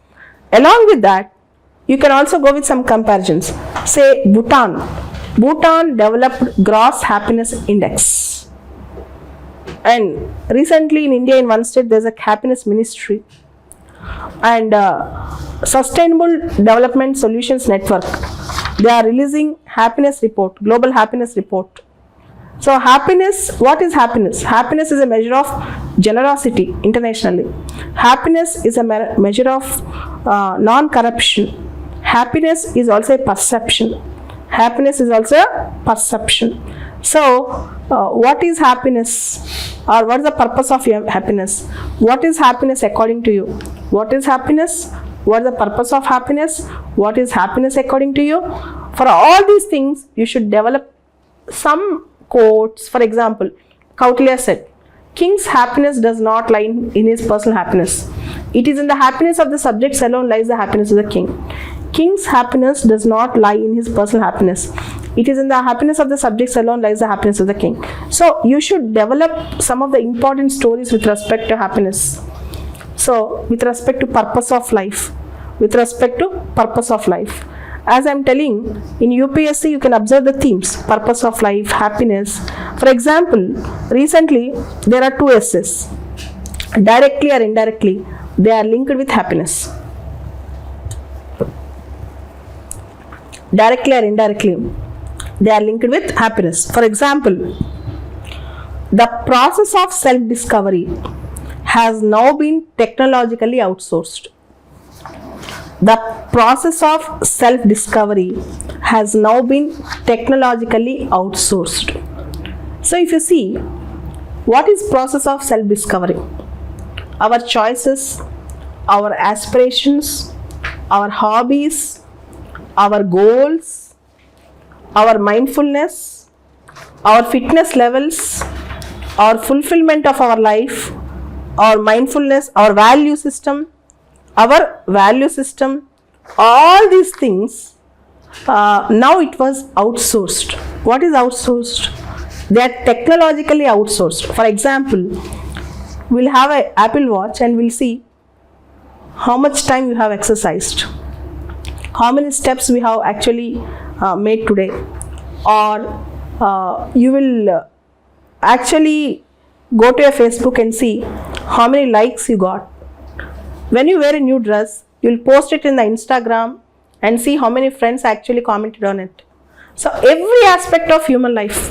Along with that, you can also go with some comparisons. Say Bhutan developed gross happiness index. And recently in India, in one state, there's a happiness ministry. And Sustainable Development Solutions Network, they are releasing happiness report, global happiness report. So happiness, what is happiness? Happiness is a measure of generosity internationally. Happiness is a measure of non-corruption. Happiness is also a perception. So what is happiness, or what is the purpose of your happiness? What is happiness according to you? What is happiness? What is the purpose of happiness? What is happiness according to you? For all these things, you should develop some quotes. For example, Kautilya said, "King's happiness does not lie in his personal happiness. It is in the happiness of the subjects alone lies the happiness of the king." King's happiness does not lie in his personal happiness. It is in the happiness of the subjects alone lies the happiness of the king. So you should develop some of the important stories with respect to happiness. So with respect to purpose of life. As I am telling, in UPSC you can observe the themes, purpose of life, happiness. For example, recently there are two essays. Directly or indirectly, they are linked with happiness. Directly or indirectly, they are linked with happiness. For example, the process of self-discovery has now been technologically outsourced. The process of self-discovery has now been technologically outsourced. So if you see, what is process of self-discovery? Our choices, our aspirations, our hobbies, our goals, our mindfulness, our fitness levels, our fulfillment of our life, our mindfulness, our value system, all these things, now it was outsourced. What is outsourced? They are technologically outsourced. For example, we'll have an Apple Watch and we'll see how much time you have exercised, how many steps we have actually made today, or you will actually go to your Facebook and see how many likes you got. When you wear a new dress, you'll post it in the Instagram and see how many friends actually commented on it. So every aspect of human life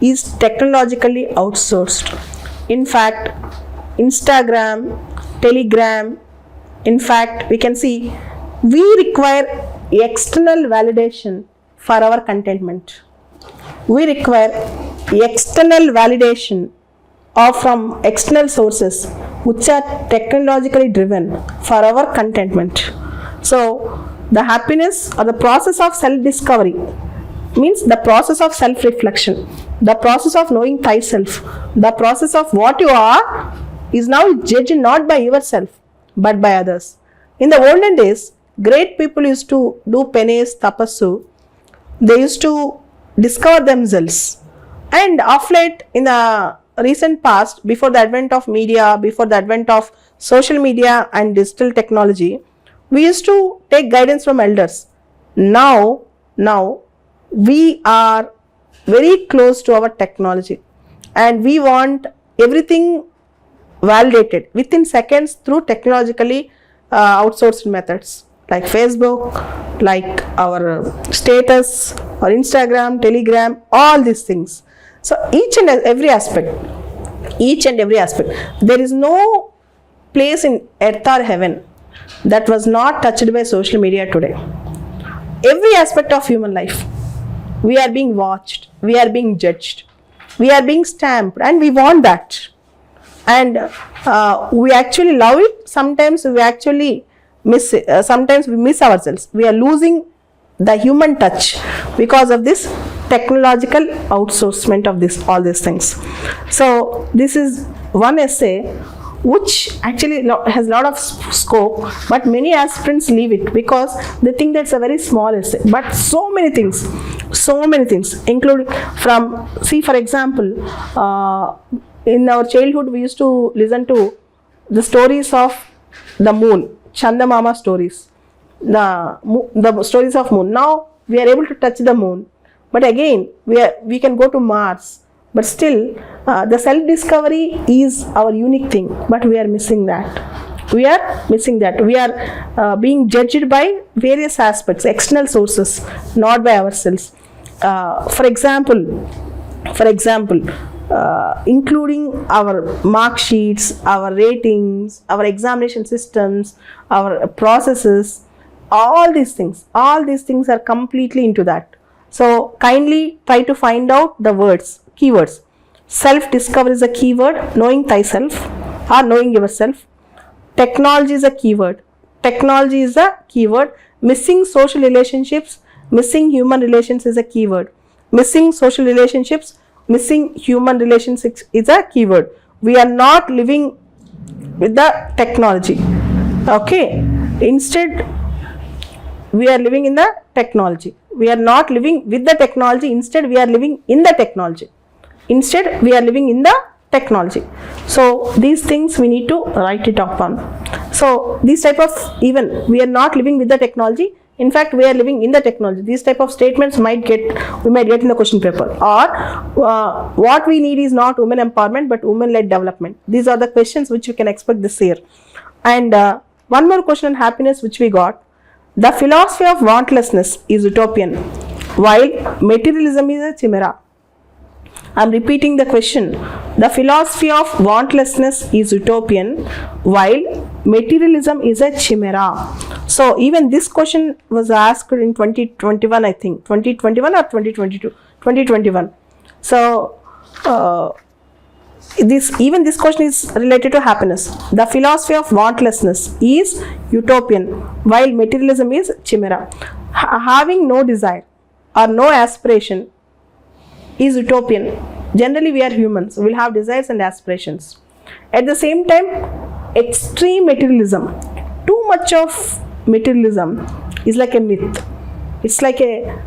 is technologically outsourced. In fact, Instagram, Telegram, in fact, we can see we require external validation for our contentment. We require external validation or from external sources which are technologically driven for our contentment. So the happiness or the process of self-discovery means the process of self-reflection, the process of knowing thyself, the process of what you are is now judged not by yourself but by others. In the olden days, great people used to do penance, tapassu. They used to discover themselves. And of late, in the recent past, before the advent of media, before the advent of social media and digital technology, we used to take guidance from elders. Now we are very close to our technology and we want everything validated within seconds through technologically outsourced methods like Facebook, like our status or Instagram, Telegram, all these things. So each and every aspect, there is no place in earth or heaven that was not touched by social media today. Every aspect of human life, we are being watched, we are being judged, we are being stamped, and we want that. And we actually love it. Sometimes we actually miss it. Sometimes we miss ourselves. We are losing the human touch because of this technological outsourcement of all these things. So this is one essay which actually has a lot of scope, but many aspirants leave it because they think that's a very small essay. But so many things, including from, see, for example, in our childhood we used to listen to the stories of the moon, Chandamama stories, the stories of moon. Now we are able to touch the moon, but again we can go to Mars. But still, the self-discovery is our unique thing, but we are missing that. We are being judged by various aspects, external sources, not by ourselves. For example, including our mark sheets, our ratings, our examination systems, our processes, all these things are completely into that. So kindly try to find out the keywords. Self-discovery is a keyword, knowing thyself or knowing yourself. Technology is a keyword. Missing social relationships, missing human relations is a keyword. Missing social relationships, missing human relationships is a keyword. We are not living with the technology. Okay. Instead, we are living in the technology. We are not living with the technology. Instead, we are living in the technology. So these things we need to write it upon. So these type of, even we are not living with the technology. In fact, we are living in the technology. These type of statements we might get in the question paper. Or what we need is not women empowerment but women-led development. These are the questions which you can expect this year. And one more question on happiness which we got. The philosophy of wantlessness is utopian, while materialism is a chimera. I am repeating the question. The philosophy of wantlessness is utopian, while materialism is a chimera. So even this question was asked in 2021, I think. 2021 or 2022? 2021. So this question is related to happiness. The philosophy of wantlessness is utopian, while materialism is chimera. Having no desire or no aspiration is utopian. Generally, we are humans. We will have desires and aspirations. At the same time, extreme materialism, too much of materialism is like a myth. It's like a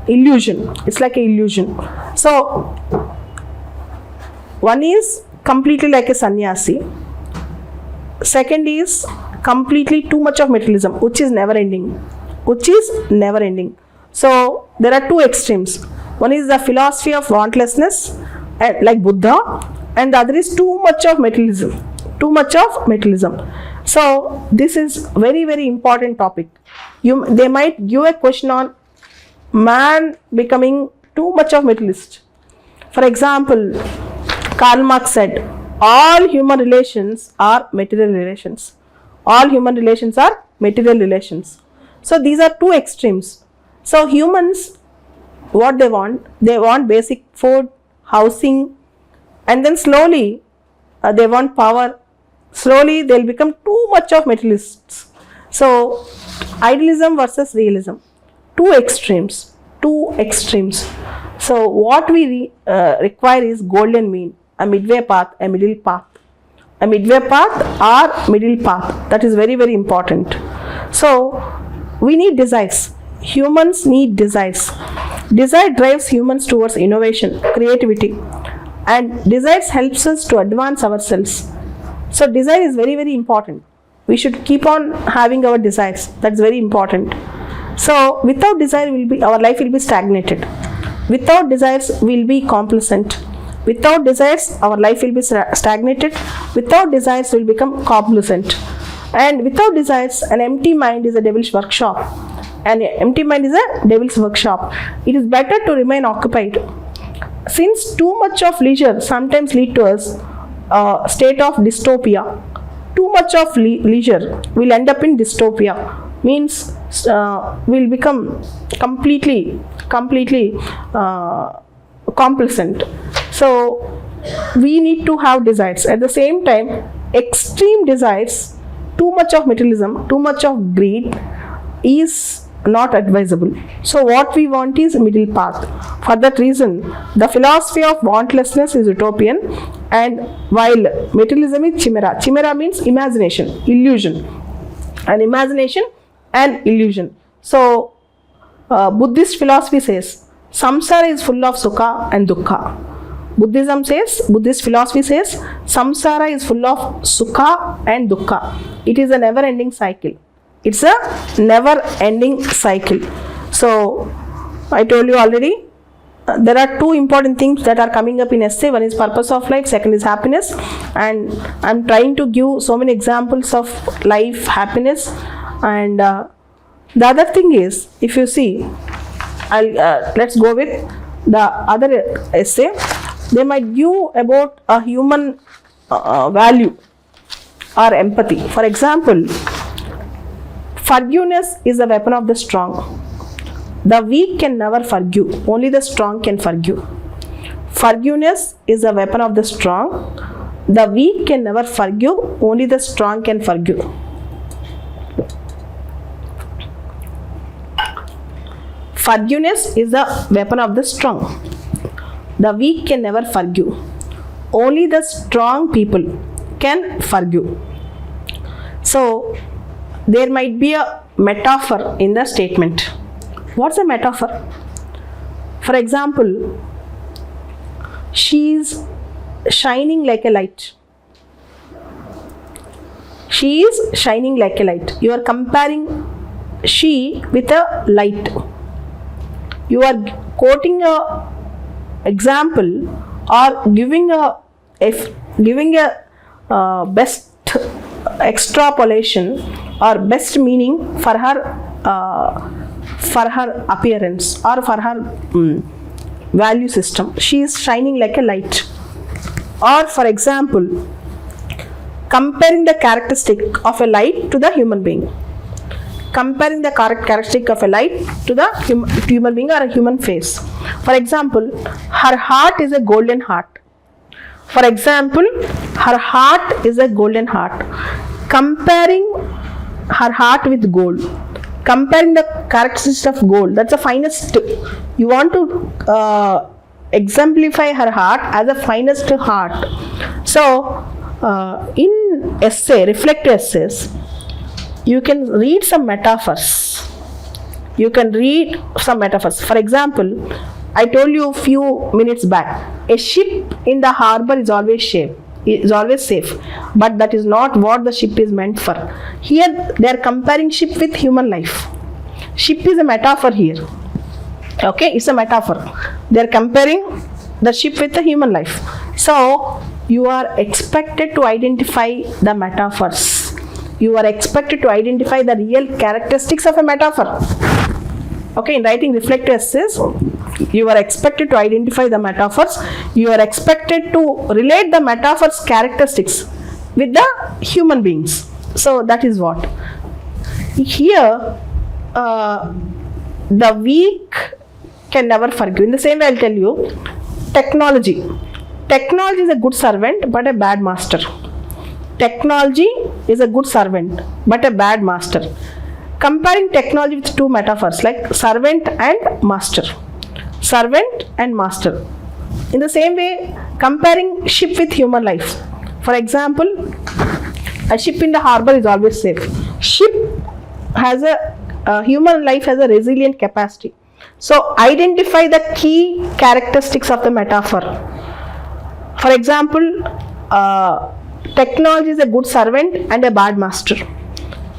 illusion. It's like a illusion. So, one is completely like a sannyasi. Second is completely too much of materialism, which is never ending. So, there are two extremes. One is the philosophy of wantlessness, like Buddha, and the other is too much of materialism. So, this is very, very important topic. They might give a question on man becoming too much of materialist. For example, Karl Marx said, all human relations are material relations. So, these are two extremes. So, humans, what they want basic food, housing, and then slowly they want power. Slowly they will become too much of materialists. So, idealism versus realism, two extremes. So, what we require is golden mean, a midway path, a middle path. That is very, very important. So, we need desires. Humans need desires. Desire drives humans towards innovation, creativity, and desires helps us to advance ourselves. So, desire is very, very important. We should keep on having our desires. That's very important. So, without desire, our life will be stagnated. Without desires, we will be complacent. Without desires, our life will be stagnated. Without desires, we will become complacent. And without desires, an empty mind is a devil's workshop. It is better to remain occupied. Since too much of leisure sometimes lead to us state of dystopia. Too much of leisure will end up in dystopia. Means we'll become completely complacent. So we need to have desires. At the same time, extreme desires, too much of materialism, too much of greed is not advisable. So what we want is a middle path. For that reason, the philosophy of wantlessness is utopian, and while materialism is chimera. Chimera means imagination, illusion. And imagination and illusion. So Buddhist philosophy says samsara is full of sukha and dukkha. Buddhist philosophy says samsara is full of sukha and dukkha. It is a never ending cycle. It's a never ending cycle. So I told you already, there are two important things that are coming up in essay. One is purpose of life, second is happiness, and I'm trying to give so many examples of life, happiness. And the other thing is, if you see, let's go with the other essay. They might give about a human value or empathy. For example, forgiveness is a weapon of the strong. The weak can never forgive. Only the strong can forgive. Forgiveness is a weapon of the strong. The weak can never forgive. Only the strong can forgive. Forgiveness is the weapon of the strong. The weak can never forgive. Only the strong people can forgive. So, there might be a metaphor in the statement. What's a metaphor? For example, she is shining like a light. She is shining like a light. You are comparing she with a light. You are quoting a example or giving a best extrapolation or best meaning for her appearance or for her value system. She is shining like a light. Or for example, comparing the characteristic of a light to the human being. Comparing the characteristic of a light to the human being or a human face. For example, her heart is a golden heart. For example, her heart is a golden heart. Comparing her heart with gold. comparing the characteristics of gold. That's the finest. You want to exemplify her heart as the finest heart. So, in essay, reflective essays, you can read some metaphors. For example, I told you a few minutes back, a ship in the harbor is always safe, but that is not what the ship is meant for. Here they are comparing ship with human life. Ship is a metaphor here. Okay, it's a metaphor. They are comparing the ship with the human life. So you are expected to identify the metaphors. You are expected to identify the real characteristics of a metaphor. Okay, in writing reflective essays, you are expected to identify the metaphors. You are expected to relate the metaphors' characteristics with the human beings. So that is what. Here, the weak can never forgive. In the same way, I'll tell you, technology. Technology is a good servant but a bad master. Technology is a good servant but a bad master. Comparing technology with two metaphors like servant and master. Servant and master. In the same way, comparing ship with human life. For example, a ship in the harbor is always safe. Ship has human life has a resilient capacity. So identify the key characteristics of the metaphor. For example, technology is a good servant and a bad master.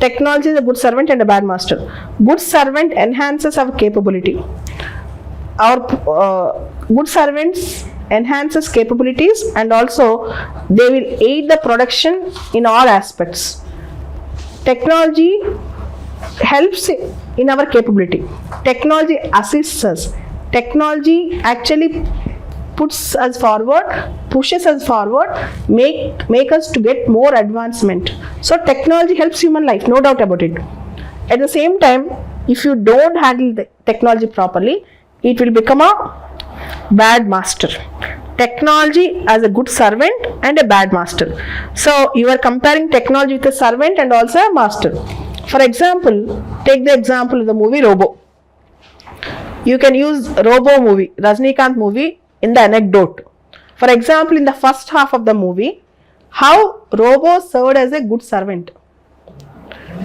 Technology is a good servant and a bad master. Good servant enhances our capability. Our good servants enhances capabilities, and also they will aid the production in all aspects. Technology helps in our capability. Technology assists us. Technology actually pushes us forward, make us to get more advancement. So technology helps human life, no doubt about it. At the same time, if you don't handle the technology properly, it will become a bad master. Technology as a good servant and a bad master. So you are comparing technology with a servant and also a master. For example, take the example of the movie Robo. You can use Robo movie, Rajnikant movie, in the anecdote. For example, in the first half of the movie, how Robo served as a good servant.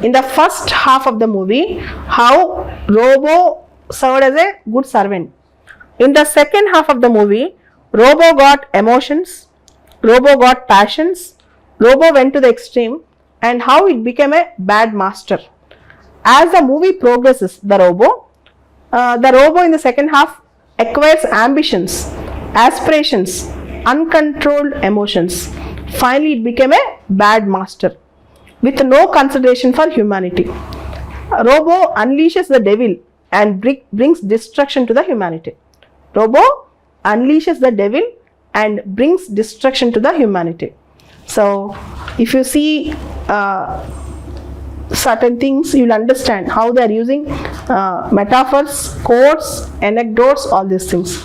In the first half of the movie, how Robo served as a good servant. In the second half of the movie, Robo got emotions, Robo got passions, Robo went to the extreme, and how it became a bad master. As the movie progresses, the Robo in the second half acquires ambitions, aspirations, uncontrolled emotions. Finally, it became a bad master with no consideration for humanity. Robo unleashes the devil and brings destruction to the humanity. Robo unleashes the devil and brings destruction to the humanity. So, if you see certain things, you will understand how they are using metaphors, quotes, anecdotes, all these things.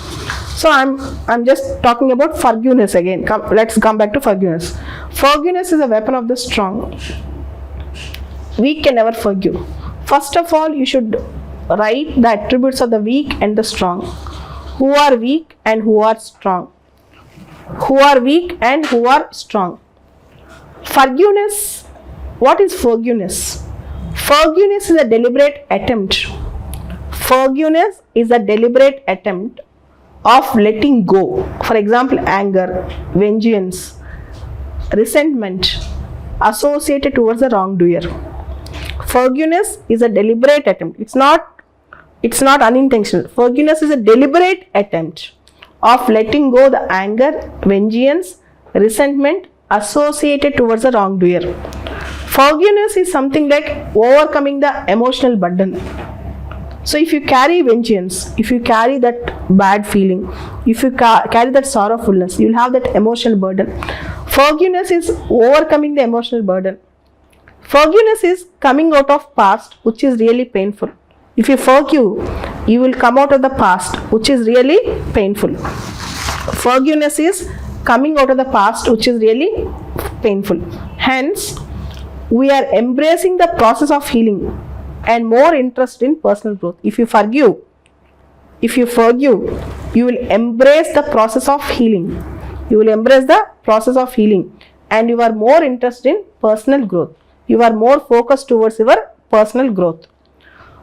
So I'm just talking about forgiveness again. Let's come back to forgiveness. Forgiveness is a weapon of the strong. Weak can never forgive. First of all, you should write the attributes of the weak and the strong. Who are weak and who are strong. Who are weak and who are strong. Forgiveness. What is forgiveness? Forgiveness is a deliberate attempt. Forgiveness is a deliberate attempt of letting go. For example, anger, vengeance, resentment associated towards the wrongdoer. Forgiveness is a deliberate attempt. It's not unintentional. Forgiveness is a deliberate attempt of letting go the anger, vengeance, resentment associated towards the wrongdoer. Forgiveness is something like overcoming the emotional burden. So if you carry vengeance, if you carry that bad feeling, if you carry that sorrowfulness, you will have that emotional burden. Forgiveness is overcoming the emotional burden. Forgiveness is coming out of past which is really painful. If you forgive, you will come out of the past which is really painful. Forgiveness is coming out of the past which is really painful. Hence, we are embracing the process of healing. and more interest in personal growth. If you forgive, you will embrace the process of healing. You will embrace the process of healing, and you are more interested in personal growth. You are more focused towards your personal growth.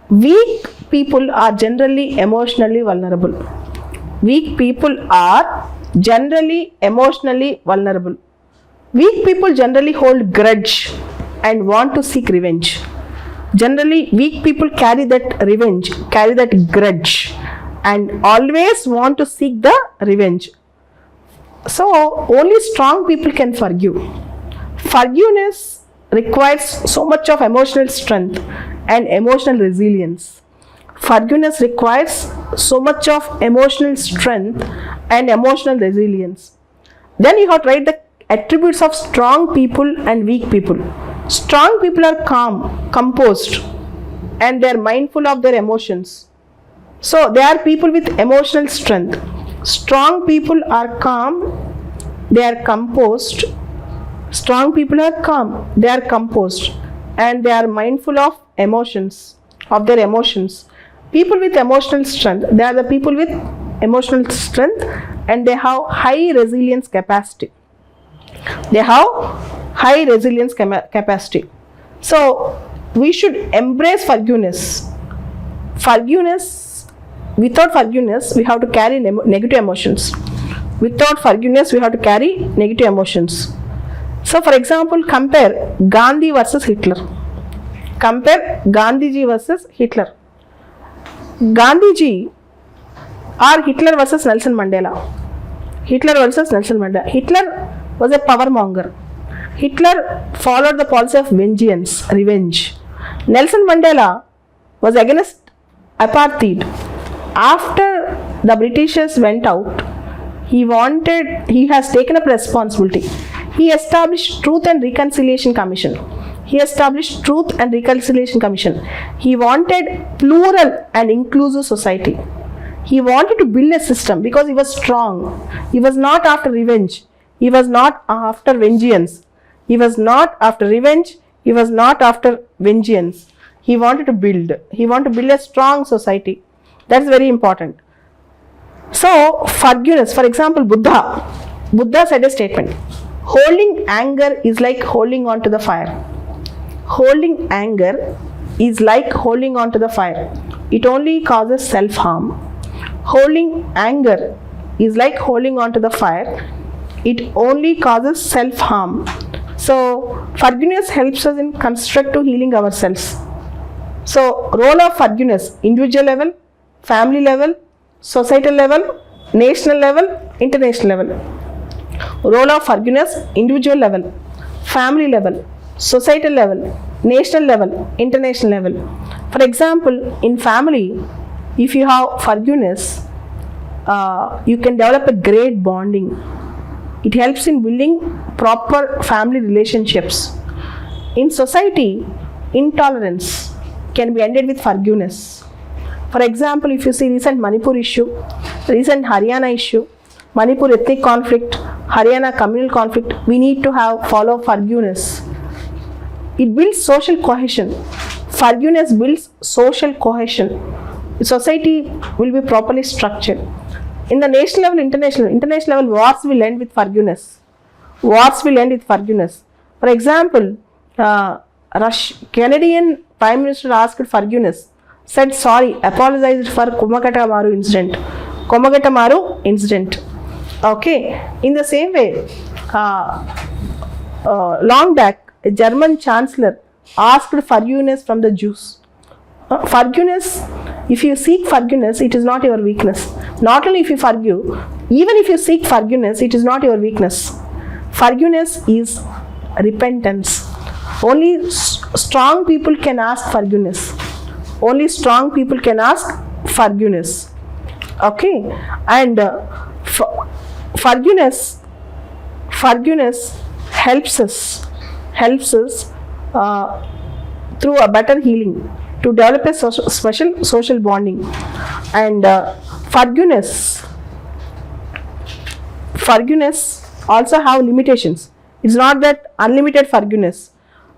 Weak people are generally emotionally vulnerable. Weak people are generally emotionally vulnerable. Weak people generally hold grudge and want to seek revenge. Generally, weak people carry that revenge, carry that grudge, and always want to seek the revenge. So, only strong people can forgive. Forgiveness requires so much of emotional strength and emotional resilience. Forgiveness requires so much of emotional strength and emotional resilience. Then you have to write the attributes of strong people and weak people. Strong people are calm, composed, and they are mindful of their emotions. So they are people with emotional strength. Strong people are calm, they are composed. Strong people are calm, they are composed, and they are mindful of emotions, of their emotions. People with emotional strength, they are the people with emotional strength, and they have high resilience capacity. They have high resilience capacity. So we should embrace forgiveness. Without forgiveness, we have to carry negative emotions. Without forgiveness, we have to carry negative emotions. So, for example, compare Gandhi versus Hitler. Compare Gandhiji versus Hitler. Gandhiji or Hitler versus Nelson Mandela. Hitler versus Nelson Mandela. Hitler was a power monger. Hitler followed the policy of vengeance, revenge. Nelson Mandela was against apartheid. After the Britishers went out, he has taken up responsibility. He established Truth and Reconciliation Commission. He wanted plural and inclusive society. He wanted to build a system because he was strong. He was not after revenge. He was not after vengeance. He was not after revenge. He was not after vengeance. He wanted to build. He wanted to build a strong society. That's very important. So, forgiveness. For example, Buddha said a statement. Holding anger is like holding on to the fire. Holding anger is like holding on to the fire. It only causes self-harm. Holding anger is like holding on to the fire. It only causes self-harm. So, forgiveness helps us in constructive healing ourselves. So, role of forgiveness, individual level, family level, societal level, national level, international level. Role of forgiveness, individual level, family level, societal level, national level, international level. For example, in family, if you have forgiveness, you can develop a great bonding. It helps in building proper family relationships. In society, intolerance can be ended with forgiveness. For example, if you see recent Manipur issue, recent Haryana issue, Manipur ethnic conflict, Haryana communal conflict, we need to follow forgiveness. It builds social cohesion. Forgiveness builds social cohesion. Society will be properly structured. In the national level, international level, wars will end with forgiveness. Wars will end with forgiveness. For example, Canadian Prime Minister asked forgiveness, said sorry, apologized for Komagata Maru incident. Okay. In the same way, long back, a German chancellor asked forgiveness from the Jews. Forgiveness, if you seek forgiveness, it is not your weakness. Not only if you forgive, even if you seek forgiveness, it is not your weakness. Forgiveness is repentance. Only strong people can ask forgiveness. Only strong people can ask forgiveness. Okay, and forgiveness helps us through a better healing to develop a special social bonding. And forgiveness also have limitations. It's not that unlimited forgiveness.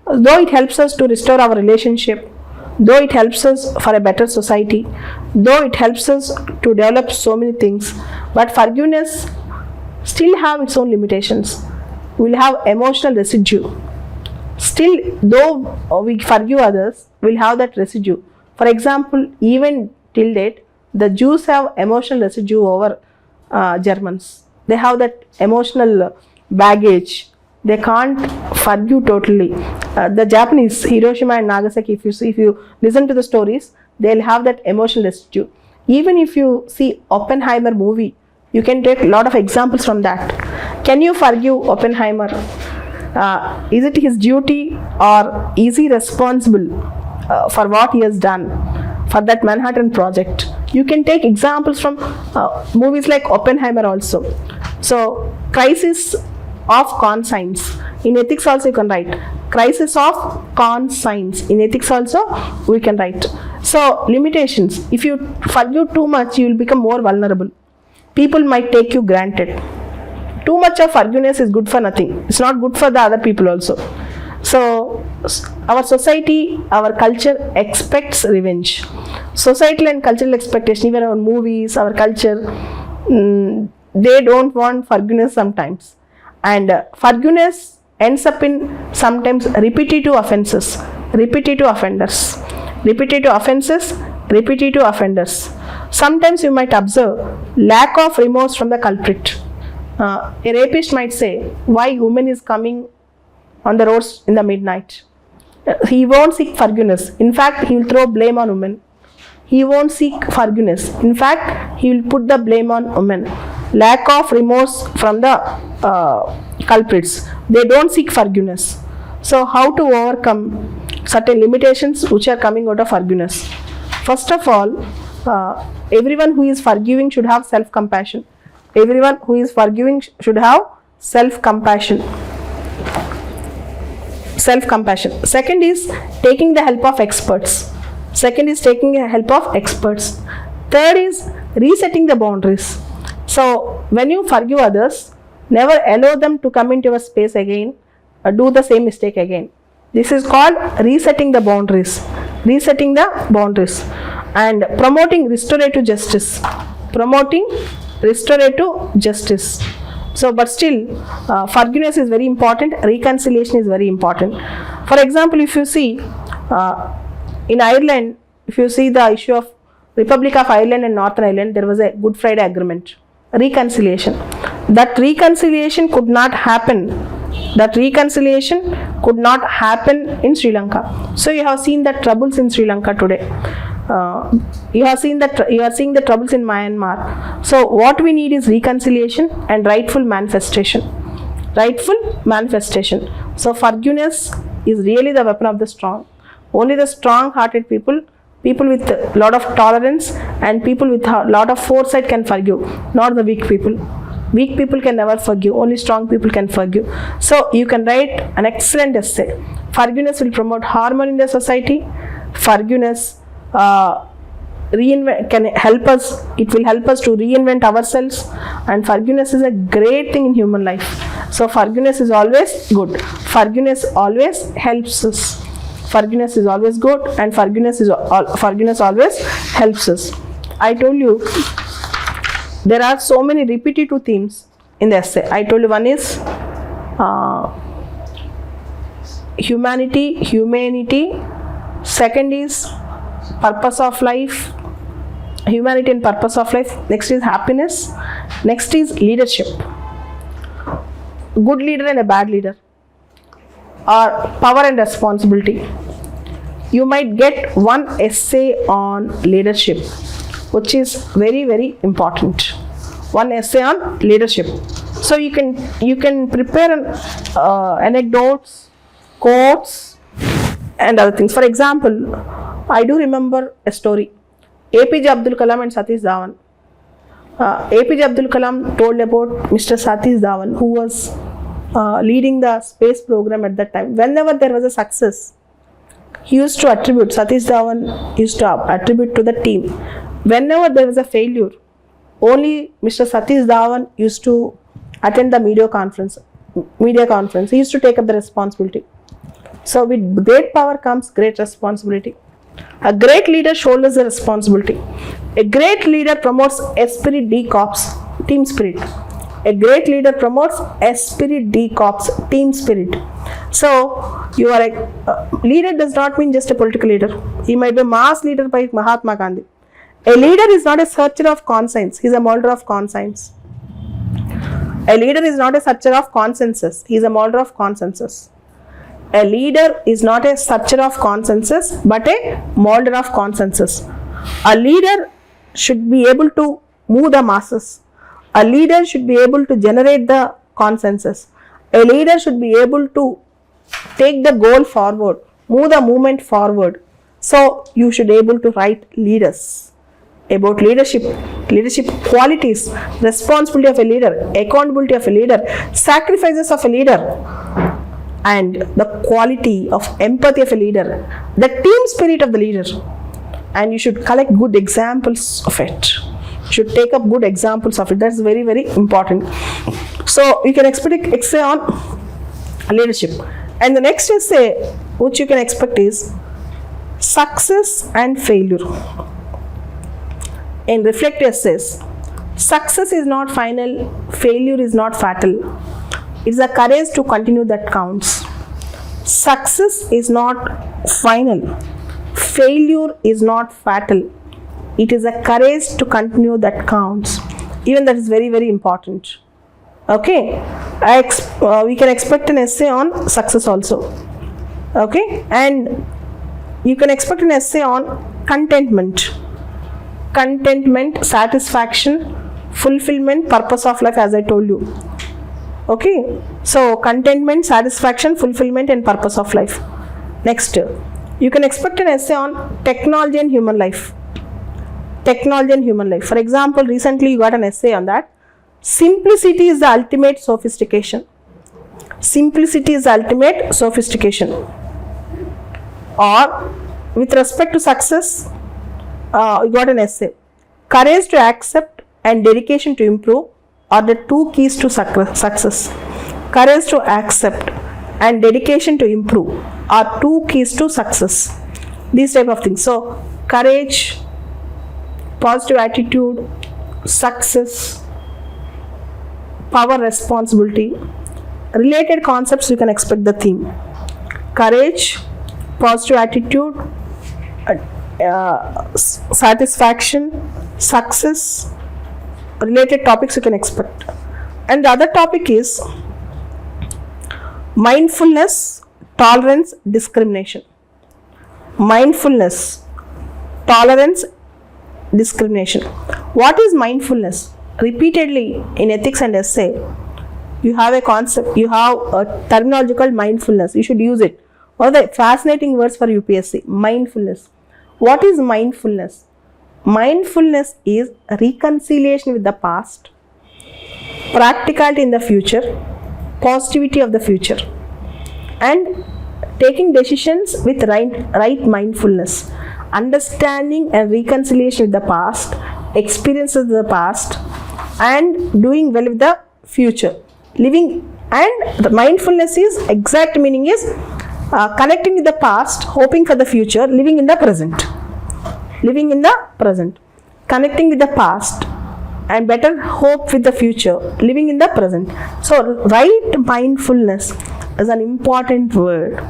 Though it helps us to restore our relationship, though it helps us for a better society, though it helps us to develop so many things, but forgiveness still have its own limitations. We'll have emotional residue. Still, though we forgive others, we'll have that residue. For example, even till date, the Jews have emotional residue over Germans. They have that emotional baggage. They can't forgive totally. The Japanese, Hiroshima and Nagasaki, if you listen to the stories, they'll have that emotional residue. Even if you see Oppenheimer movie, you can take a lot of examples from that. Can you forgive Oppenheimer? Is it his duty, or is he responsible for what he has done for that Manhattan Project? You can take examples from movies like Oppenheimer also. So, crisis of conscience. In ethics also you can write. Crisis of conscience. In ethics also we can write. So, limitations. If you forgive too much, you will become more vulnerable. People might take you granted. Too much of forgiveness is good for nothing. It's not good for the other people also. So, our society, our culture expects revenge. Societal and cultural expectation, even our movies, our culture, they don't want forgiveness sometimes. And forgiveness ends up in sometimes repetitive offenses, repetitive offenders, repetitive offenses, repetitive offenders. Sometimes you might observe lack of remorse from the culprit. A rapist might say, why woman is coming on the roads in the midnight? He won't seek forgiveness. In fact, he will throw blame on women. He won't seek forgiveness. In fact, he will put the blame on women. Lack of remorse from the culprits. They don't seek forgiveness. So, how to overcome certain limitations which are coming out of forgiveness? First of all, everyone who is forgiving should have self-compassion. Everyone who is forgiving should have self-compassion. Self-compassion. Second is taking the help of experts. Second is taking the help of experts. Third is resetting the boundaries. So, when you forgive others, never allow them to come into your space again or do the same mistake again. This is called resetting the boundaries. Resetting the boundaries. And promoting restorative justice. Promoting restorative justice. So, but still, forgiveness is very important, reconciliation is very important. For example, if you see, in Ireland, if you see the issue of Republic of Ireland and Northern Ireland, there was a Good Friday Agreement, reconciliation. That reconciliation could not happen. That reconciliation could not happen in Sri Lanka. So, you have seen the troubles in Sri Lanka today. You are seeing the troubles in Myanmar. So, what we need is reconciliation and rightful manifestation. Rightful manifestation. So, forgiveness is really the weapon of the strong. Only the strong-hearted people, people with a lot of tolerance and people with a lot of foresight can forgive, not the weak people. Weak people can never forgive, only strong people can forgive. So, you can write an excellent essay. Forgiveness will promote harmony in the society. Forgiveness can help us, it will help us to reinvent ourselves, and forgiveness is a great thing in human life. So, forgiveness is always good. Forgiveness always helps us. Forgiveness is always good, and forgiveness always helps us. I told you there are so many repetitive themes in the essay. I told you one is humanity. Second is purpose of life, humanity and purpose of life. Next is happiness. Next is leadership. Good leader and a bad leader, or power and responsibility. You might get one essay on leadership, which is very, very important. One essay on leadership. So you can prepare anecdotes, quotes, and other things. For example, I do remember a story. APJ Abdul Kalam and Satish Dhawan. APJ Abdul Kalam told about Mr. Satish Dhawan, who was leading the space program at that time. Whenever there was a success, he used to attribute, Satish Dhawan used to attribute to the team. Whenever there was a failure, only Mr. Satish Dhawan used to attend the media conference. He used to take up the responsibility. So with great power comes great responsibility. A great leader shoulders the responsibility. A great leader promotes esprit de corps, team spirit. A great leader promotes esprit de corps, team spirit. So, you are a leader does not mean just a political leader. He might be a mass leader by Mahatma Gandhi. A leader is not a searcher of conscience, he is a molder of conscience. A leader is not a searcher of consensus, he is a molder of consensus. A leader is not a searcher of consensus, but a molder of consensus. A leader should be able to move the masses. A leader should be able to generate the consensus. A leader should be able to take the goal forward, move the movement forward. So, you should be able to write leaders. About leadership qualities, responsibility of a leader, accountability of a leader, sacrifices of a leader, and the quality of empathy of a leader, the team spirit of the leader. And you should collect good examples of it. You should take up good examples of it. That's very, very important. So, you can expect an essay on leadership. And the next essay which you can expect is success and failure. In reflect essays, success is not final, failure is not fatal. It's the courage to continue that counts. Success is not final, failure is not fatal. It is a courage to continue that counts. Even that is very, very important. Okay, we can expect an essay on success also. Okay, and you can expect an essay on contentment. Contentment, satisfaction, fulfillment, purpose of life, as I told you. Okay, so contentment, satisfaction, fulfillment, and purpose of life. Next, you can expect an essay on technology and human life. Technology and human life. For example, recently you got an essay on that. Simplicity is the ultimate sophistication. Simplicity is the ultimate sophistication. Or, with respect to success, you got an essay. Courage to accept and dedication to improve are the two keys to success. Courage to accept and dedication to improve are two keys to success. These type of things. So, courage, positive attitude, success, power, responsibility. Related concepts you can expect the theme. Courage, positive attitude, satisfaction, success, related topics you can expect. And the other topic is mindfulness, tolerance, discrimination. Mindfulness, tolerance, discrimination. What is mindfulness? Repeatedly in ethics and essay, you have a concept, you have a terminology called mindfulness. You should use it. One of the fascinating words for UPSC, mindfulness. What is mindfulness? Mindfulness is reconciliation with the past, practicality in the future, positivity of the future, and taking decisions with right mindfulness, understanding and reconciliation with the past, experiences of the past, and doing well with the future. Living, and the mindfulness is exact meaning is connecting with the past, hoping for the future, living in the present. Living in the present, connecting with the past, and better hope with the future, living in the present. So, right mindfulness is an important word.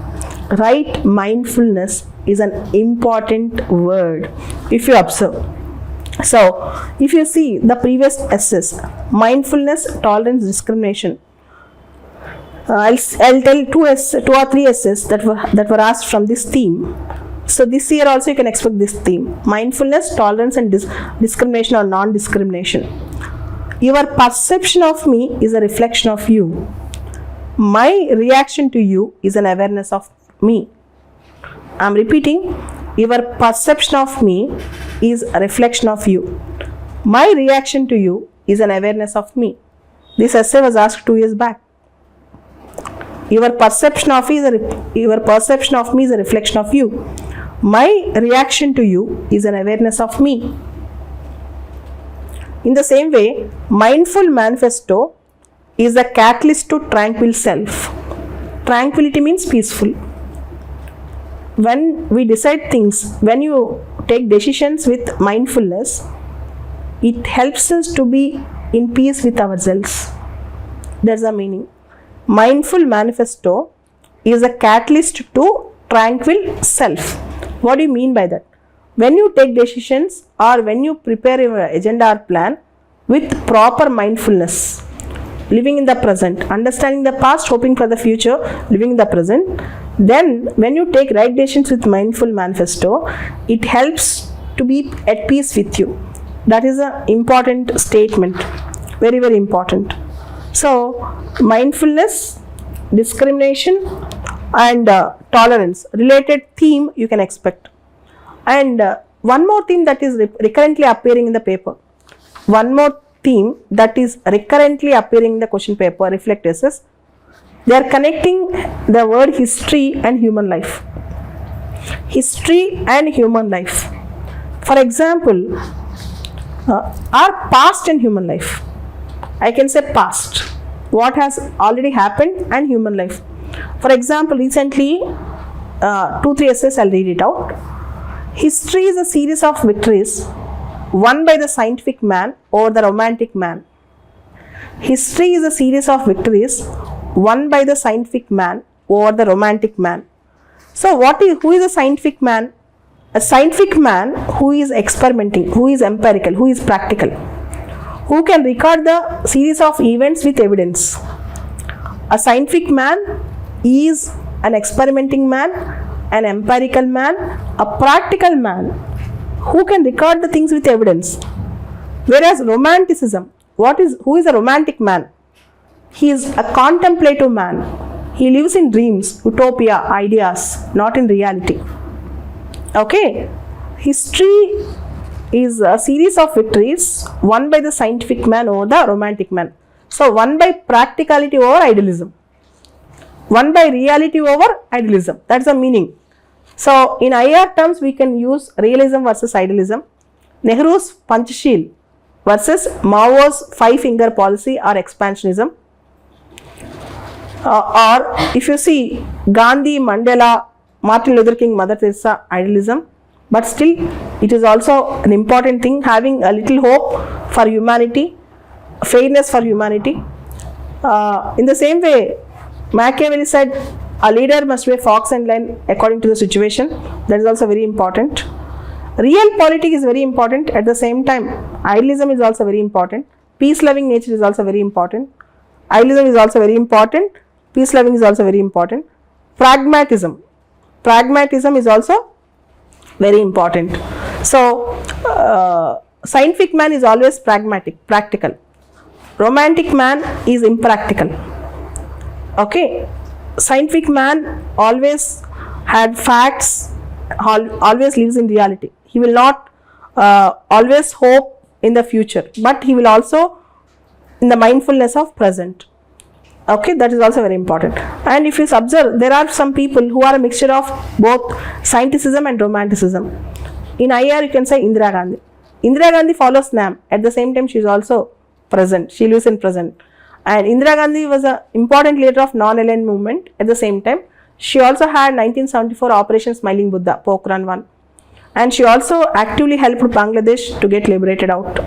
Right mindfulness is an important word if you observe. So, if you see the previous essays, mindfulness, tolerance, discrimination, I'll tell two or three essays that were asked from this theme. So this year also you can expect this theme: mindfulness, tolerance, and discrimination or non-discrimination. Your perception of me is a reflection of you. My reaction to you is an awareness of me. I am repeating, your perception of me is a reflection of you. My reaction to you is an awareness of me. This essay was asked 2 years back. Your perception of me is a reflection of you. My reaction to you is an awareness of me. In the same way, mindful manifesto is the catalyst to tranquil self. Tranquility means peaceful. when we decide things, when you take decisions with mindfulness, it helps us to be in peace with ourselves. That's the meaning. Mindful manifesto is a catalyst to tranquil self. What do you mean by that? When you take decisions or when you prepare your agenda or plan with proper mindfulness, living in the present, understanding the past, hoping for the future, living in the present, then when you take right decisions with mindful manifesto, it helps to be at peace with you. That is an important statement, very, very important. So, mindfulness, discrimination and tolerance, related theme you can expect. And one more thing that is recurrently appearing in the paper. One more theme that is recurrently appearing in the question paper, reflect essays. They are connecting the word history and human life. History and human life. For example, our past and human life. I can say past, what has already happened, and human life. For example, recently, 2-3 essays, I'll read it out. History is a series of victories won by the scientific man over the romantic man. History is a series of victories won by the scientific man over the romantic man. So, who is a scientific man? A scientific man who is experimenting, who is empirical, who is practical, who can record the series of events with evidence. A scientific man is an experimenting man, an empirical man, a practical man who can record the things with evidence. Whereas romanticism, who is a romantic man? He is a contemplative man. He lives in dreams, utopia, ideas, not in reality. Okay, history is a series of victories won by the scientific man over the romantic man. So, won by practicality over idealism, won by reality over idealism. That's the meaning. So, in IR terms, we can use realism versus idealism, Nehru's Panchashil versus Mao's 5-finger policy or expansionism. Or if you see Gandhi, Mandela, Martin Luther King, Mother Teresa, idealism, but still it is also an important thing, having a little hope for humanity, fairness for humanity. In the same way, Machiavelli said a leader must be a fox and lion according to the situation. That is also very important. Real politics is very important. At the same time, idealism is also very important. Peace-loving nature is also very important. Idealism is also very important. Peace-loving is also very important. Pragmatism is also very important. So, scientific man is always practical. Romantic man is impractical. Okay, scientific man always had facts, always lives in reality. He will not always hope in the future, but he will also in the mindfulness of present. Okay, that is also very important. And if you observe, there are some people who are a mixture of both scienticism and romanticism. In IR, you can say Indira Gandhi. Indira Gandhi follows NAM. At the same time, she is also present. She lives in present. And Indira Gandhi was an important leader of non-aligned movement. At the same time, she also had 1974 Operation Smiling Buddha, Pokhran 1. And she also actively helped Bangladesh to get liberated out.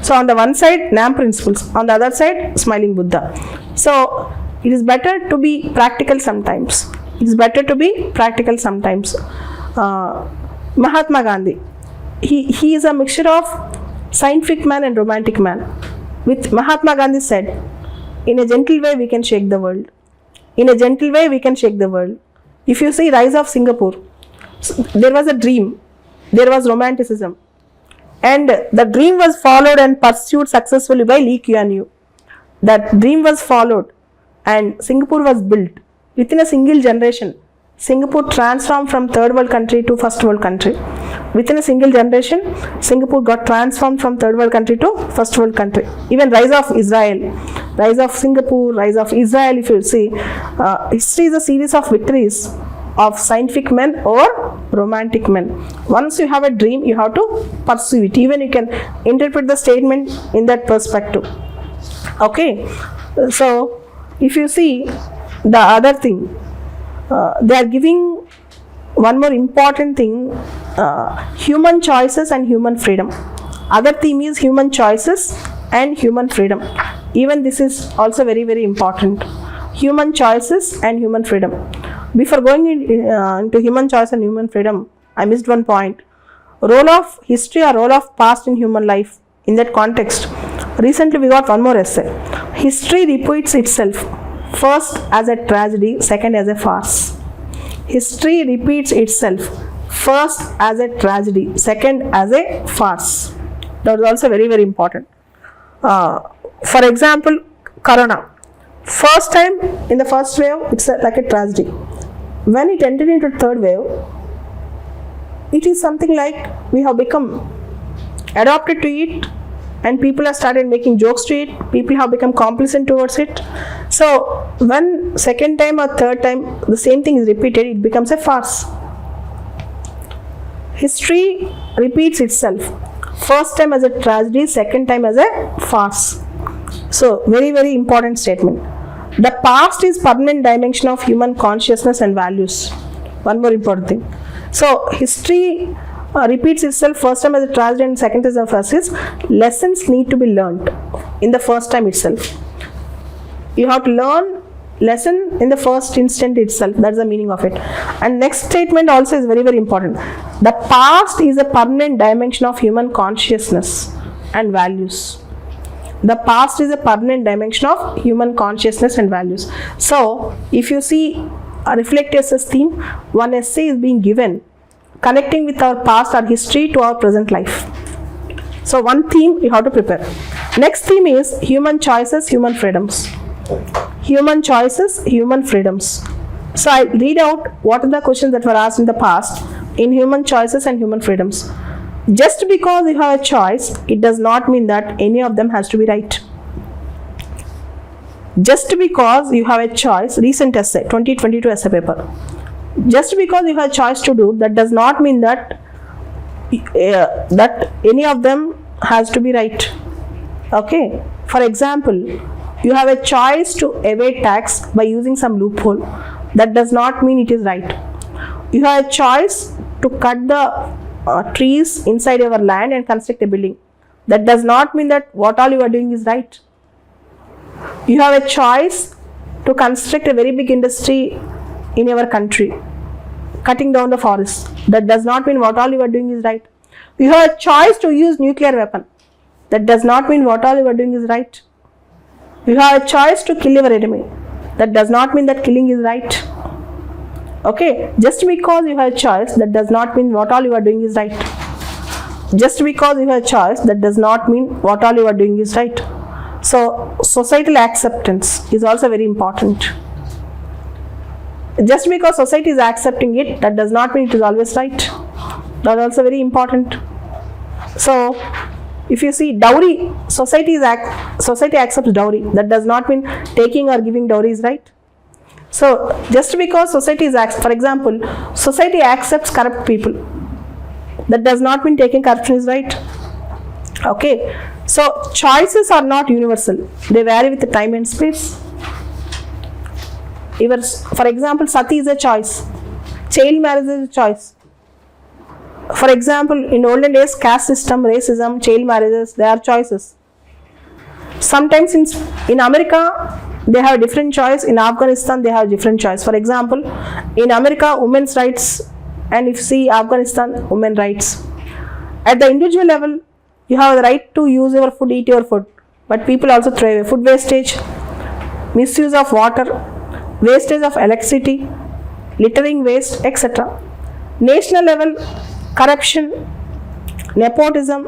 So, on the one side, NAM principles. On the other side, Smiling Buddha. So, it is better to be practical sometimes. It is better to be practical sometimes. Mahatma Gandhi, he is a mixture of scientific man and romantic man. With Mahatma Gandhi said, in a gentle way we can shake the world. In a gentle way we can shake the world. If you see rise of Singapore, there was a dream, there was romanticism. And the dream was followed and pursued successfully by Lee Kuan Yew. That dream was followed and Singapore was built. Within a single generation, Singapore transformed from third world country to first world country. Within a single generation, Singapore got transformed from third world country to first world country. Even rise of Israel, rise of Singapore, rise of Israel, if you see, history is a series of victories of scientific men or romantic men. Once you have a dream, you have to pursue it. Even you can interpret the statement in that perspective. Okay, so if you see the other thing, they are giving one more important thing, human choices and human freedom. Other theme is human choices and human freedom. Even this is also very, very important. Human choices and human freedom. Before going into human choice and human freedom, I missed one point. Role of history or role of past in human life. In that context, recently we got one more essay. History repeats itself. First as a tragedy, second as a farce. History repeats itself. First as a tragedy, second as a farce. That is also very, very important. For example, Corona. First time in the first wave, it's like a tragedy. When it entered into third wave, it is something like we have become adopted to it, and people have started making jokes to it. People have become complacent towards it. So when second time or third time the same thing is repeated, it becomes a farce. History repeats itself. First time as a tragedy, second time as a farce. So very, very important statement. The past is permanent dimension of human consciousness and values. One more important thing. So history repeats itself. First time as a tragedy and second as a farce. Lessons need to be learned in the first time itself. You have to learn lesson in the first instant itself. That's the meaning of it. And next statement also is very, very important. The past is a permanent dimension of human consciousness and values. The past is a permanent dimension of human consciousness and values. So if you see a reflect essay theme, one essay is being given connecting with our past or history to our present life. So one theme you have to prepare. Next theme is human choices, human freedoms. Human choices, human freedoms. So I read out what are the questions that were asked in the past in human choices and human freedoms. Just because you have a choice, it does not mean that any of them has to be right. Just because you have a choice, recent essay, 2022 essay paper. Just because you have a choice to do, that does not mean that that any of them has to be right. Okay. For example, you have a choice to evade tax by using some loophole. That does not mean it is right. You have a choice to cut the trees inside your land and construct a building. That does not mean that what all you are doing is right. You have a choice to construct a very big industry in your country, cutting down the forest. That does not mean what all you are doing is right. You have a choice to use nuclear weapon. That does not mean what all you are doing is right. You have a choice to kill your enemy. That does not mean that killing is right. Okay, just because you have a choice, that does not mean what all you are doing is right. Just because you have a choice, that does not mean what all you are doing is right. So, societal acceptance is also very important. Just because society is accepting it, that does not mean it is always right. That is also very important. So, if you see dowry, society accepts dowry. That does not mean taking or giving dowry is right. So, just because society is, for example, society accepts corrupt people, that does not mean taking corruption is right. Okay. So, choices are not universal. They vary with the time and space. For example, sati is a choice. Child marriage is a choice. For example, in olden days, caste system, racism, child marriages, they are choices. Sometimes in America, they have different choice. In Afghanistan, they have different choice. For example, in America, women's rights, and if you see Afghanistan, women's rights. At the individual level, you have the right to use your food, eat your food. But people also throw away food wastage, misuse of water, wastage of electricity, littering waste, etc. National level, corruption, nepotism,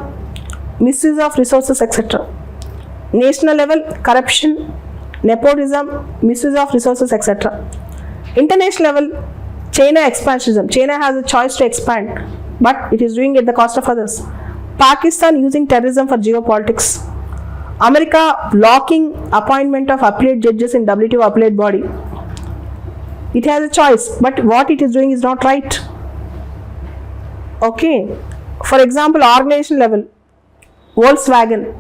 misuse of resources, etc. National level, corruption, nepotism, misuse of resources, etc. International level, China expansionism. China has a choice to expand, but it is doing it at the cost of others. Pakistan using terrorism for geopolitics. America blocking appointment of appellate judges in WTO appellate body. It has a choice, but what it is doing is not right. Okay. For example, organization level, Volkswagen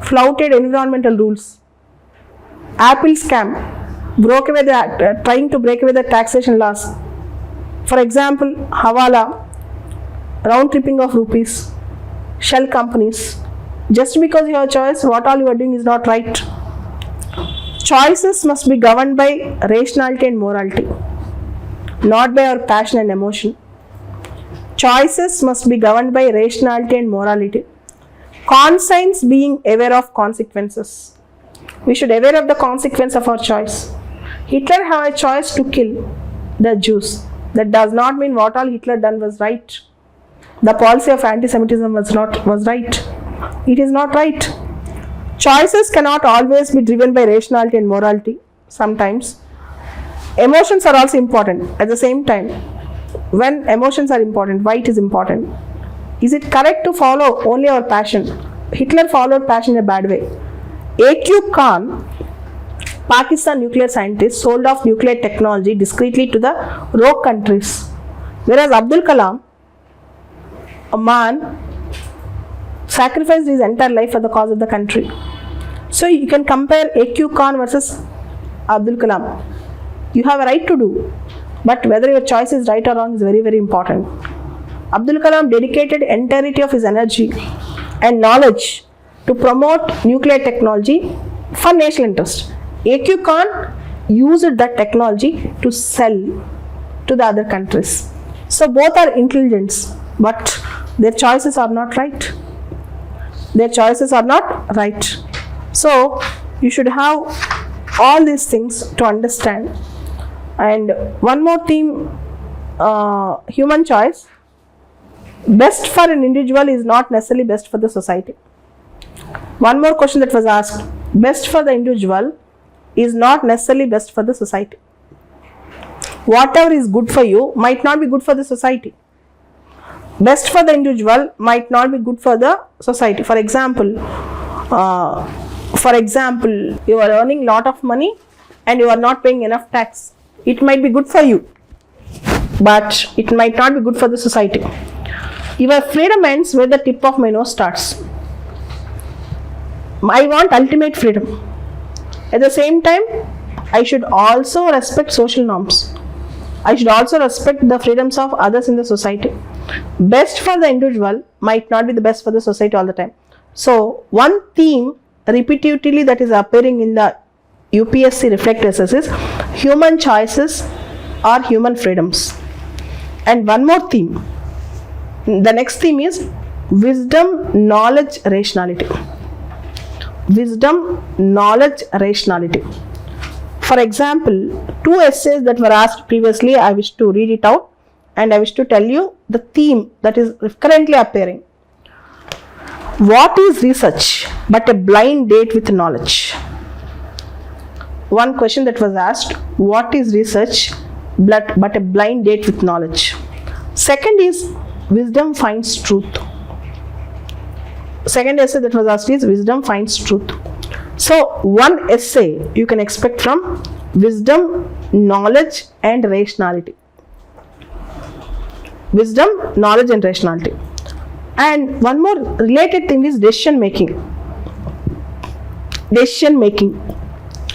flouted environmental rules. Apple scam, trying to break away the taxation laws. For example, Hawala, round tripping of rupees, shell companies. Just because you have a choice, what all you are doing is not right. Choices must be governed by rationality and morality, not by our passion and emotion. Choices must be governed by rationality and morality. Conscience being aware of consequences. We should be aware of the consequence of our choice. Hitler had a choice to kill the Jews. That does not mean what all Hitler done was right. The policy of anti-Semitism was right. It is not right. Choices cannot always be driven by rationality and morality. Sometimes emotions are also important. At the same time, when emotions are important, why it is important? Is it correct to follow only our passion? Hitler followed passion in a bad way. A.Q. Khan, Pakistan nuclear scientist, sold off nuclear technology discreetly to the rogue countries. Whereas Abdul Kalam, a man, sacrificed his entire life for the cause of the country. So you can compare A.Q. Khan versus Abdul Kalam. You have a right to do, but whether your choice is right or wrong is very, very important. Abdul Kalam dedicated entirety of his energy and knowledge to promote nuclear technology for national interest. A.Q. Khan used that technology to sell to the other countries. So both are intelligents, but their choices are not right. Their choices are not right. So you should have all these things to understand. And one more theme, human choice. Best for an individual is not necessarily best for the society. One more question that was asked. Best for the individual is not necessarily best for the society. Whatever is good for you might not be good for the society. Best for the individual might not be good for the society. For example, you are earning a lot of money and you are not paying enough tax. It might be good for you, but it might not be good for the society. Your freedom ends where the tip of my nose starts. I want ultimate freedom. At the same time, I should also respect social norms. I should also respect the freedoms of others in the society. Best for the individual might not be the best for the society all the time. So, one theme repetitively that is appearing in the UPSC reflect tests is human choices or human freedoms. And one more theme. The next theme is wisdom, knowledge, rationality. Wisdom, knowledge, rationality. For example, two essays that were asked previously, I wish to read it out and I wish to tell you the theme that is currently appearing. What is research but a blind date with knowledge? One question that was asked, what is research but a blind date with knowledge? Second is, wisdom finds truth. Second essay that was asked is, wisdom finds truth. So, one essay you can expect from wisdom, knowledge and rationality. Wisdom, knowledge and rationality. And one more related thing is decision making. Decision making.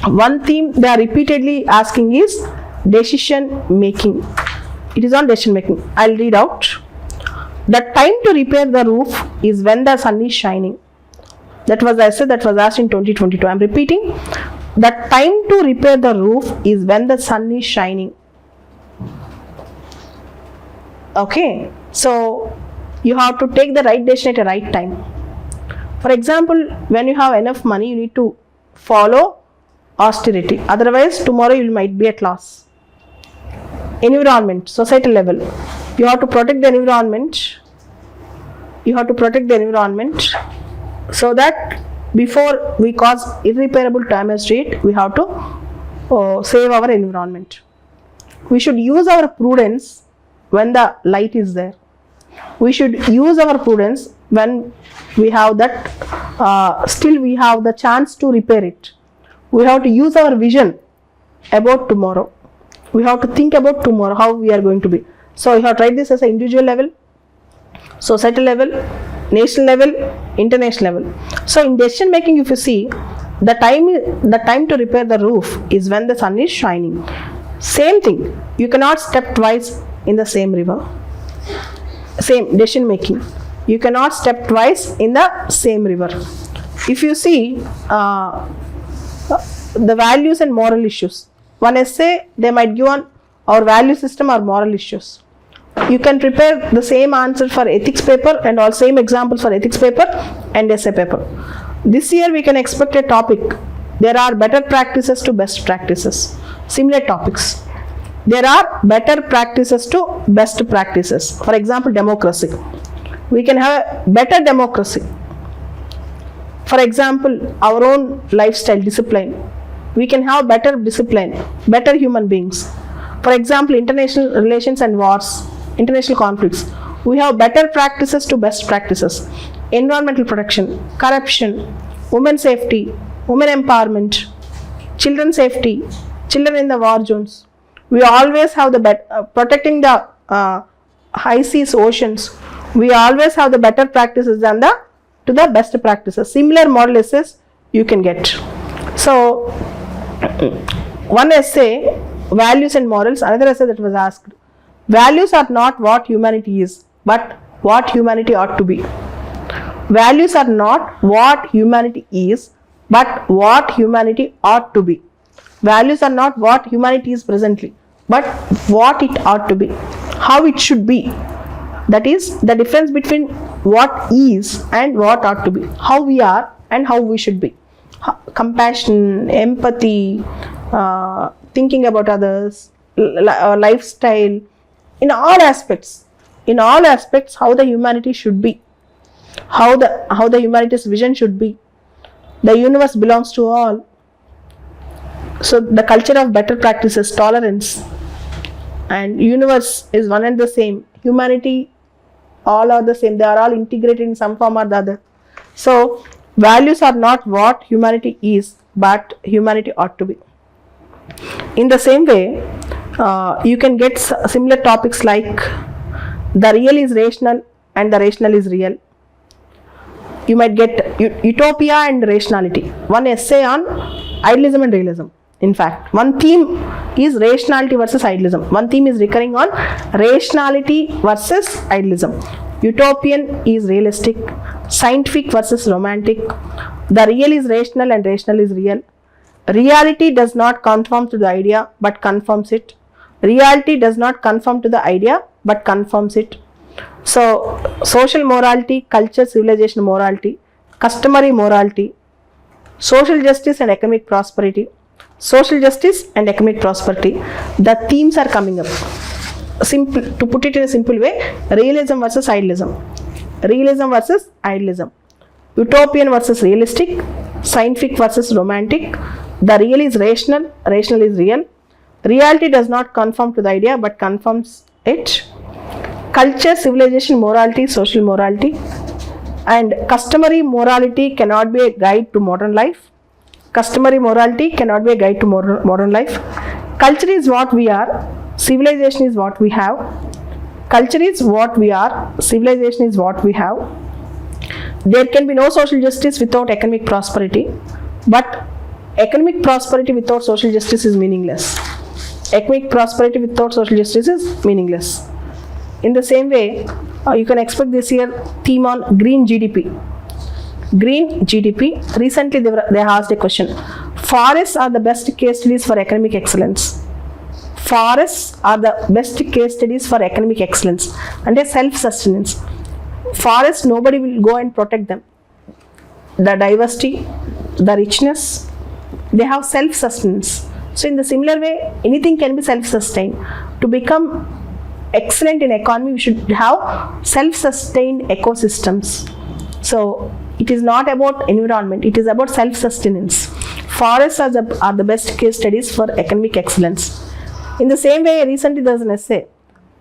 One theme they are repeatedly asking is decision making. It is on decision making. I'll read out. The time to repair the roof is when the sun is shining. That was the essay that was asked in 2022. I'm repeating. The time to repair the roof is when the sun is shining. Okay. So, you have to take the right decision at the right time. For example, when you have enough money, you need to follow austerity. Otherwise, tomorrow you might be at loss. Environment, societal level. You have to protect the environment. You have to protect the environment so that before we cause irreparable damage to it, we have to save our environment. We should use our prudence when the light is there. We should use our prudence when we have that, still we have the chance to repair it. We have to use our vision about tomorrow. We have to think about tomorrow, how we are going to be. So, you have tried this as an individual level, societal level, national level, international level. So, in decision making, if you see, the time to repair the roof is when the sun is shining. Same thing, you cannot step twice in the same river. Same decision making. You cannot step twice in the same river. If you see the values and moral issues, one essay they might give on our value system or moral issues. You can prepare the same answer for ethics paper and all same example for ethics paper and essay paper. This year we can expect a topic. There are better practices to best practices. Similar topics. There are better practices to best practices. For example, democracy. We can have a better democracy. For example, our own lifestyle discipline. We can have better discipline, better human beings. For example, international relations and wars, international conflicts. We have better practices to best practices. Environmental protection, corruption, women safety, women empowerment, children safety, children in the war zones. We always have the protecting the high seas, oceans. We always have the better practices than the best practices. Similar model essays you can get. So one essay, values and morals, another essay that was asked. Values are not what humanity is, but what humanity ought to be. Values are not what humanity is, but what humanity ought to be. Values are not what humanity is presently, but what it ought to be, how it should be. That is the difference between what is and what ought to be, how we are and how we should be. Compassion, empathy, thinking about others, lifestyle, in all aspects, how the humanity should be, how the humanity's vision should be. The universe belongs to all. So the culture of better practices, tolerance, and universe is one and the same. Humanity, all are the same. They are all integrated in some form or the other. So values are not what humanity is, but humanity ought to be. In the same way, you can get similar topics like the real is rational and the rational is real. You might get utopia and rationality. One essay on idealism and realism. In fact, one theme is rationality versus idealism. One theme is recurring on rationality versus idealism. Utopian is realistic, scientific versus romantic. The real is rational and rational is real. Reality does not conform to the idea but confirms it. Reality does not conform to the idea but confirms it. So, social morality, culture, civilization morality, customary morality, social justice and economic prosperity. Social justice and economic prosperity, the themes are coming up. Simple, to put it in a simple way, realism versus idealism, realism versus idealism, utopian versus realistic, scientific versus romantic. The real is rational, rational is real. Reality does not conform to the idea but confirms it. Culture, civilization, morality, social morality, and customary morality cannot be a guide to modern life. Customary morality cannot be a guide to modern life. Culture is what we are, civilization is what we have. Culture is what we are, civilization is what we have. There can be no social justice without economic prosperity, but economic prosperity without social justice is meaningless. Economic prosperity without social justice is meaningless. In the same way, you can expect this year theme on green GDP. Green GDP. Recently they asked a question. Forests are the best case studies for economic excellence. Forests are the best case studies for economic excellence and a self-sustenance. Forests, nobody will go and protect them. The diversity, the richness, they have self-sustenance. So in the similar way, anything can be self-sustained. To become excellent in economy, we should have self-sustained ecosystems. So it is not about environment, it is about self-sustenance. Forests are the best case studies for economic excellence. In the same way, recently there was an essay.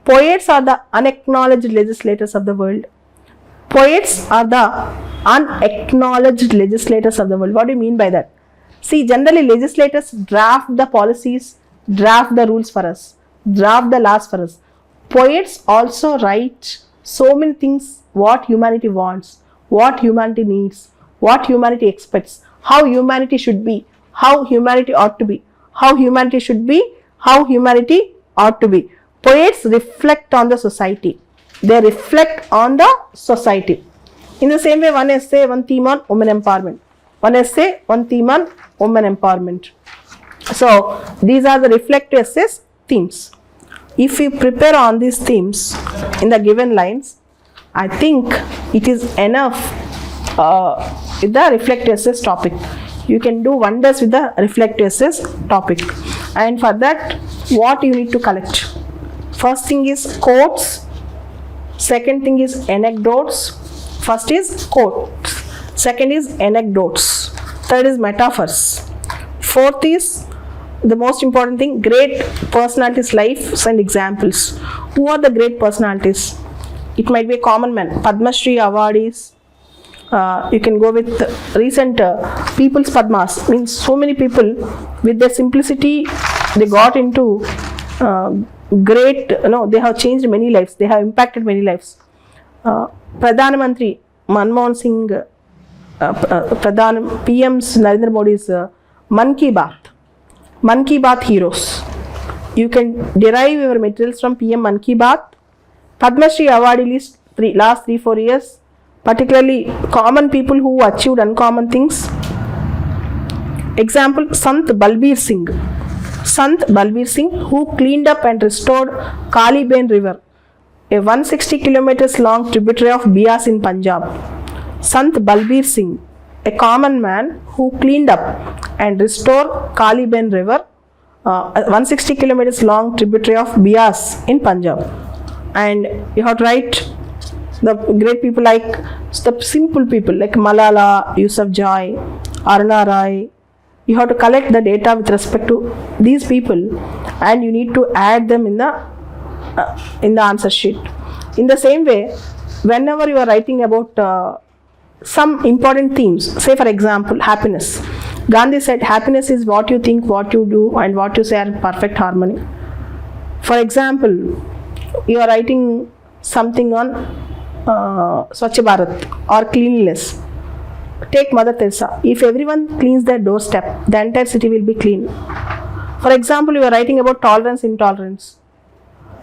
Poets are the unacknowledged legislators of the world. Poets are the unacknowledged legislators of the world. What do you mean by that? See, generally legislators draft the policies, draft the rules for us, draft the laws for us. Poets also write so many things, what humanity wants, what humanity needs, what humanity expects, how humanity should be, how humanity ought to be, how humanity should be, how humanity ought to be. Poets reflect on the society. They reflect on the society. In the same way, one essay, one theme on women empowerment. One essay, one theme on women empowerment. So, these are the reflective essays themes. If we prepare on these themes in the given lines, I think it is enough with the reflective essays topic. You can do wonders with the reflective essays topic. And for that, what you need to collect? First thing is quotes. Second thing is anecdotes. First is quotes. Second is anecdotes. Third is metaphors. Fourth is the most important thing, great personalities' lives and examples. Who are the great personalities? It might be a common man. Padma Shri awardees. You can go with recent People's Padmas. Means so many people with their simplicity, they got into great, they have changed many lives. They have impacted many lives. Pradhan Mantri Manmohan Singh, PM's Narendra Modi's Man Ki Baat heroes. You can derive your materials from PM Man Ki Baat. Padma Shri awardee list last 3-4 years, particularly common people who achieved uncommon things. Example, Sant Balbir Singh, who cleaned up and restored Kaliben River, a 160 kilometers long tributary of Bias in Punjab. Sant Balbir Singh, a common man who cleaned up and restored Kaliben River, a 160 kilometers long tributary of Bias in Punjab. And you have to write the great people like the simple people like Malala Yousafzai, Aruna Rai. You have to collect the data with respect to these people, and you need to add them in the answer sheet. In the same way, whenever you are writing about some important themes, say for example, happiness. Gandhi said, happiness is what you think, what you do, and what you say are in perfect harmony. For example, you are writing something on Swachh Bharat or cleanliness. Take Mother Teresa. If everyone cleans their doorstep, the entire city will be clean. For example, you are writing about tolerance, intolerance.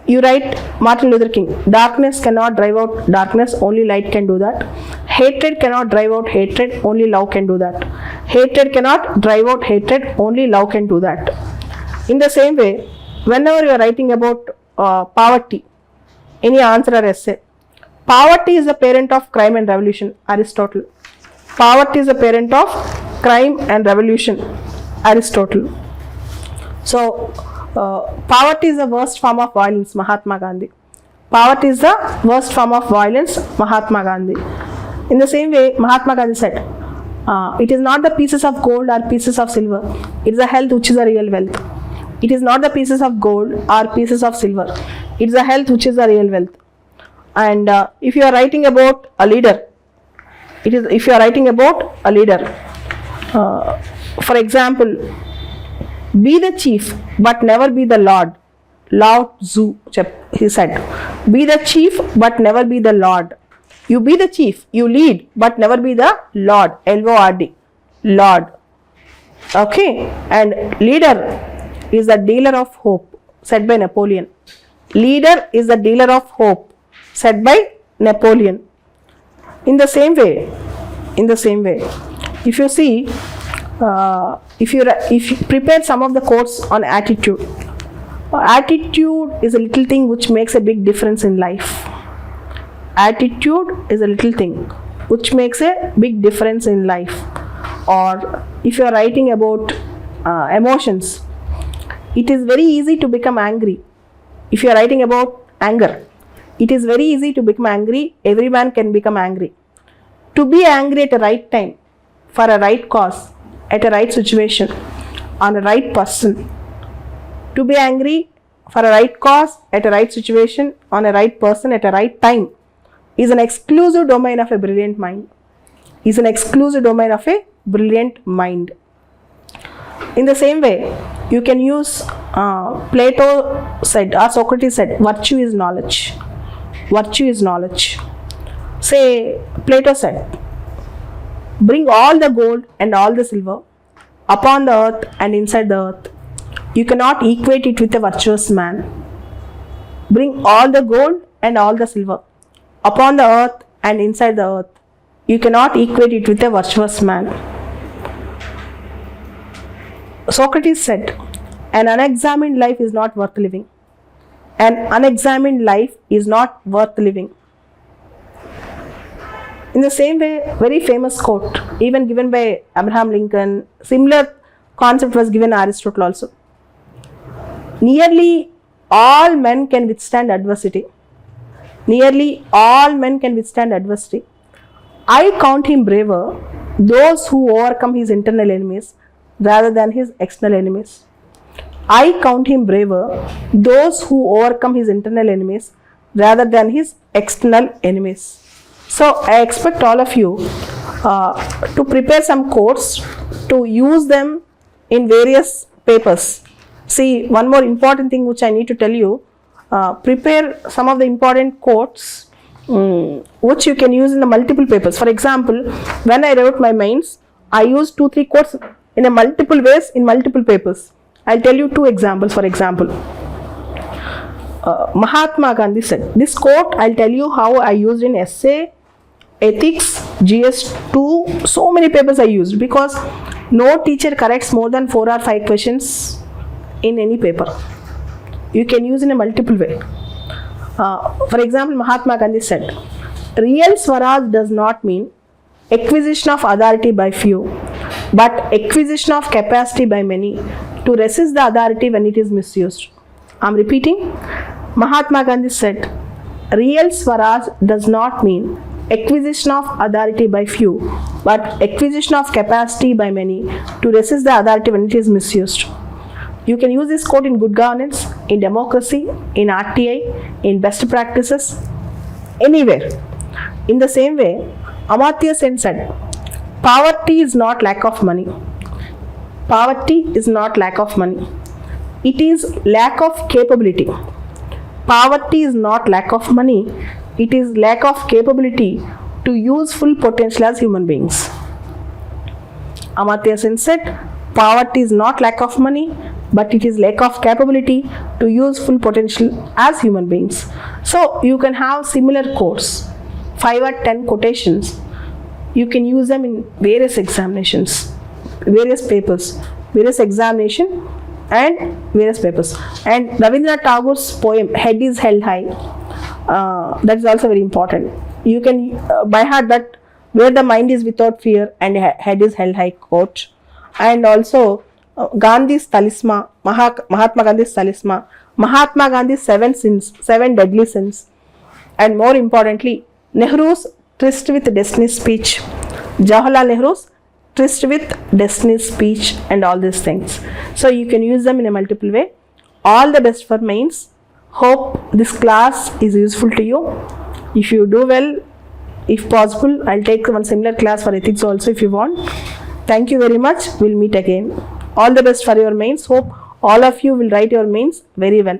You write Martin Luther King. Darkness cannot drive out darkness, only light can do that. Hatred cannot drive out hatred, only love can do that. Hatred cannot drive out hatred, only love can do that. In the same way, whenever you are writing about poverty, any answer or essay, poverty is the parent of crime and revolution, Aristotle. Poverty is the parent of crime and revolution, Aristotle. So, poverty is the worst form of violence, Mahatma Gandhi. Poverty is the worst form of violence, Mahatma Gandhi. In the same way, Mahatma Gandhi said, it is not the pieces of gold or pieces of silver, it is the health which is the real wealth. It is not the pieces of gold or pieces of silver, it is the health which is the real wealth. And if you are writing about a leader, for example, be the chief but never be the lord. Lao Tzu, he said, be the chief but never be the lord. You be the chief, you lead but never be the lord, L-O-R-D, lord. Okay, and leader is the dealer of hope, said by Napoleon. Leader is the dealer of hope, said by Napoleon. In the same way, if you see, if you prepare some of the quotes on attitude, attitude is a little thing which makes a big difference in life. Attitude is a little thing which makes a big difference in life. Or if you are writing about emotions, it is very easy to become angry. If you are writing about anger, it is very easy to become angry. Every man can become angry. To be angry at the right time, for a right cause, at a right situation, on a right person. To be angry for a right cause, at a right situation, on a right person, at a right time, is an exclusive domain of a brilliant mind. In the same way, you can use Plato said or Socrates said, virtue is knowledge. Say, Plato said, bring all the gold and all the silver upon the earth and inside the earth. You cannot equate it with a virtuous man. bring all the gold and all the silver upon the earth and inside the earth. You cannot equate it with a virtuous man. Socrates said, an unexamined life is not worth living. An unexamined life is not worth living. In the same way, very famous quote, even given by Abraham Lincoln, similar concept was given by Aristotle also. Nearly all men can withstand adversity. Nearly all men can withstand adversity. I count him braver, those who overcome his internal enemies rather than his external enemies. I count him braver, those who overcome his internal enemies rather than his external enemies. So I expect all of you to prepare some quotes, to use them in various papers. See, one more important thing which I need to tell you, prepare some of the important quotes which you can use in the multiple papers. For example, when I wrote my mains, I used 2-3 quotes in a multiple ways in multiple papers. I'll tell you 2 examples. For example, Mahatma Gandhi said, this quote I'll tell you how I used in essay, ethics, GS2, so many papers I used, because no teacher corrects more than 4 or 5 questions in any paper. You can use in a multiple way. For example, Mahatma Gandhi said, real Swaraj does not mean acquisition of authority by few, but acquisition of capacity by many to resist the authority when it is misused. I am repeating. Mahatma Gandhi said, real Swaraj does not mean acquisition of authority by few, but acquisition of capacity by many to resist the authority when it is misused. You can use this quote in good governance, in democracy, in RTI, in best practices, anywhere. In the same way, Amartya Sen said, poverty is not lack of money. Poverty is not lack of money. It is lack of capability. Poverty is not lack of money. It is lack of capability to use full potential as human beings. Amartya Sen said, poverty is not lack of money, but it is lack of capability to use full potential as human beings. So you can have similar quotes, 5 or 10 quotations. You can use them in various examinations, various papers, various examination and various papers. And Rabindranath Tagore's poem, Head is Held High, that is also very important. You can by heart that, where the mind is without fear and head is held high quote. And also Gandhi's talisman, Mahatma Gandhi's talisman, Mahatma Gandhi's 7 sins, 7 deadly sins, and more importantly, Nehru's tryst with destiny speech, Jawaharlal Nehru's tryst with destiny speech, and all these things. So you can use them in a multiple way. All the best for mains. Hope this class is useful to you. If you do well, if possible, I'll take one similar class for ethics also if you want. Thank you very much. We'll meet again. All the best for your mains. Hope all of you will write your mains very well.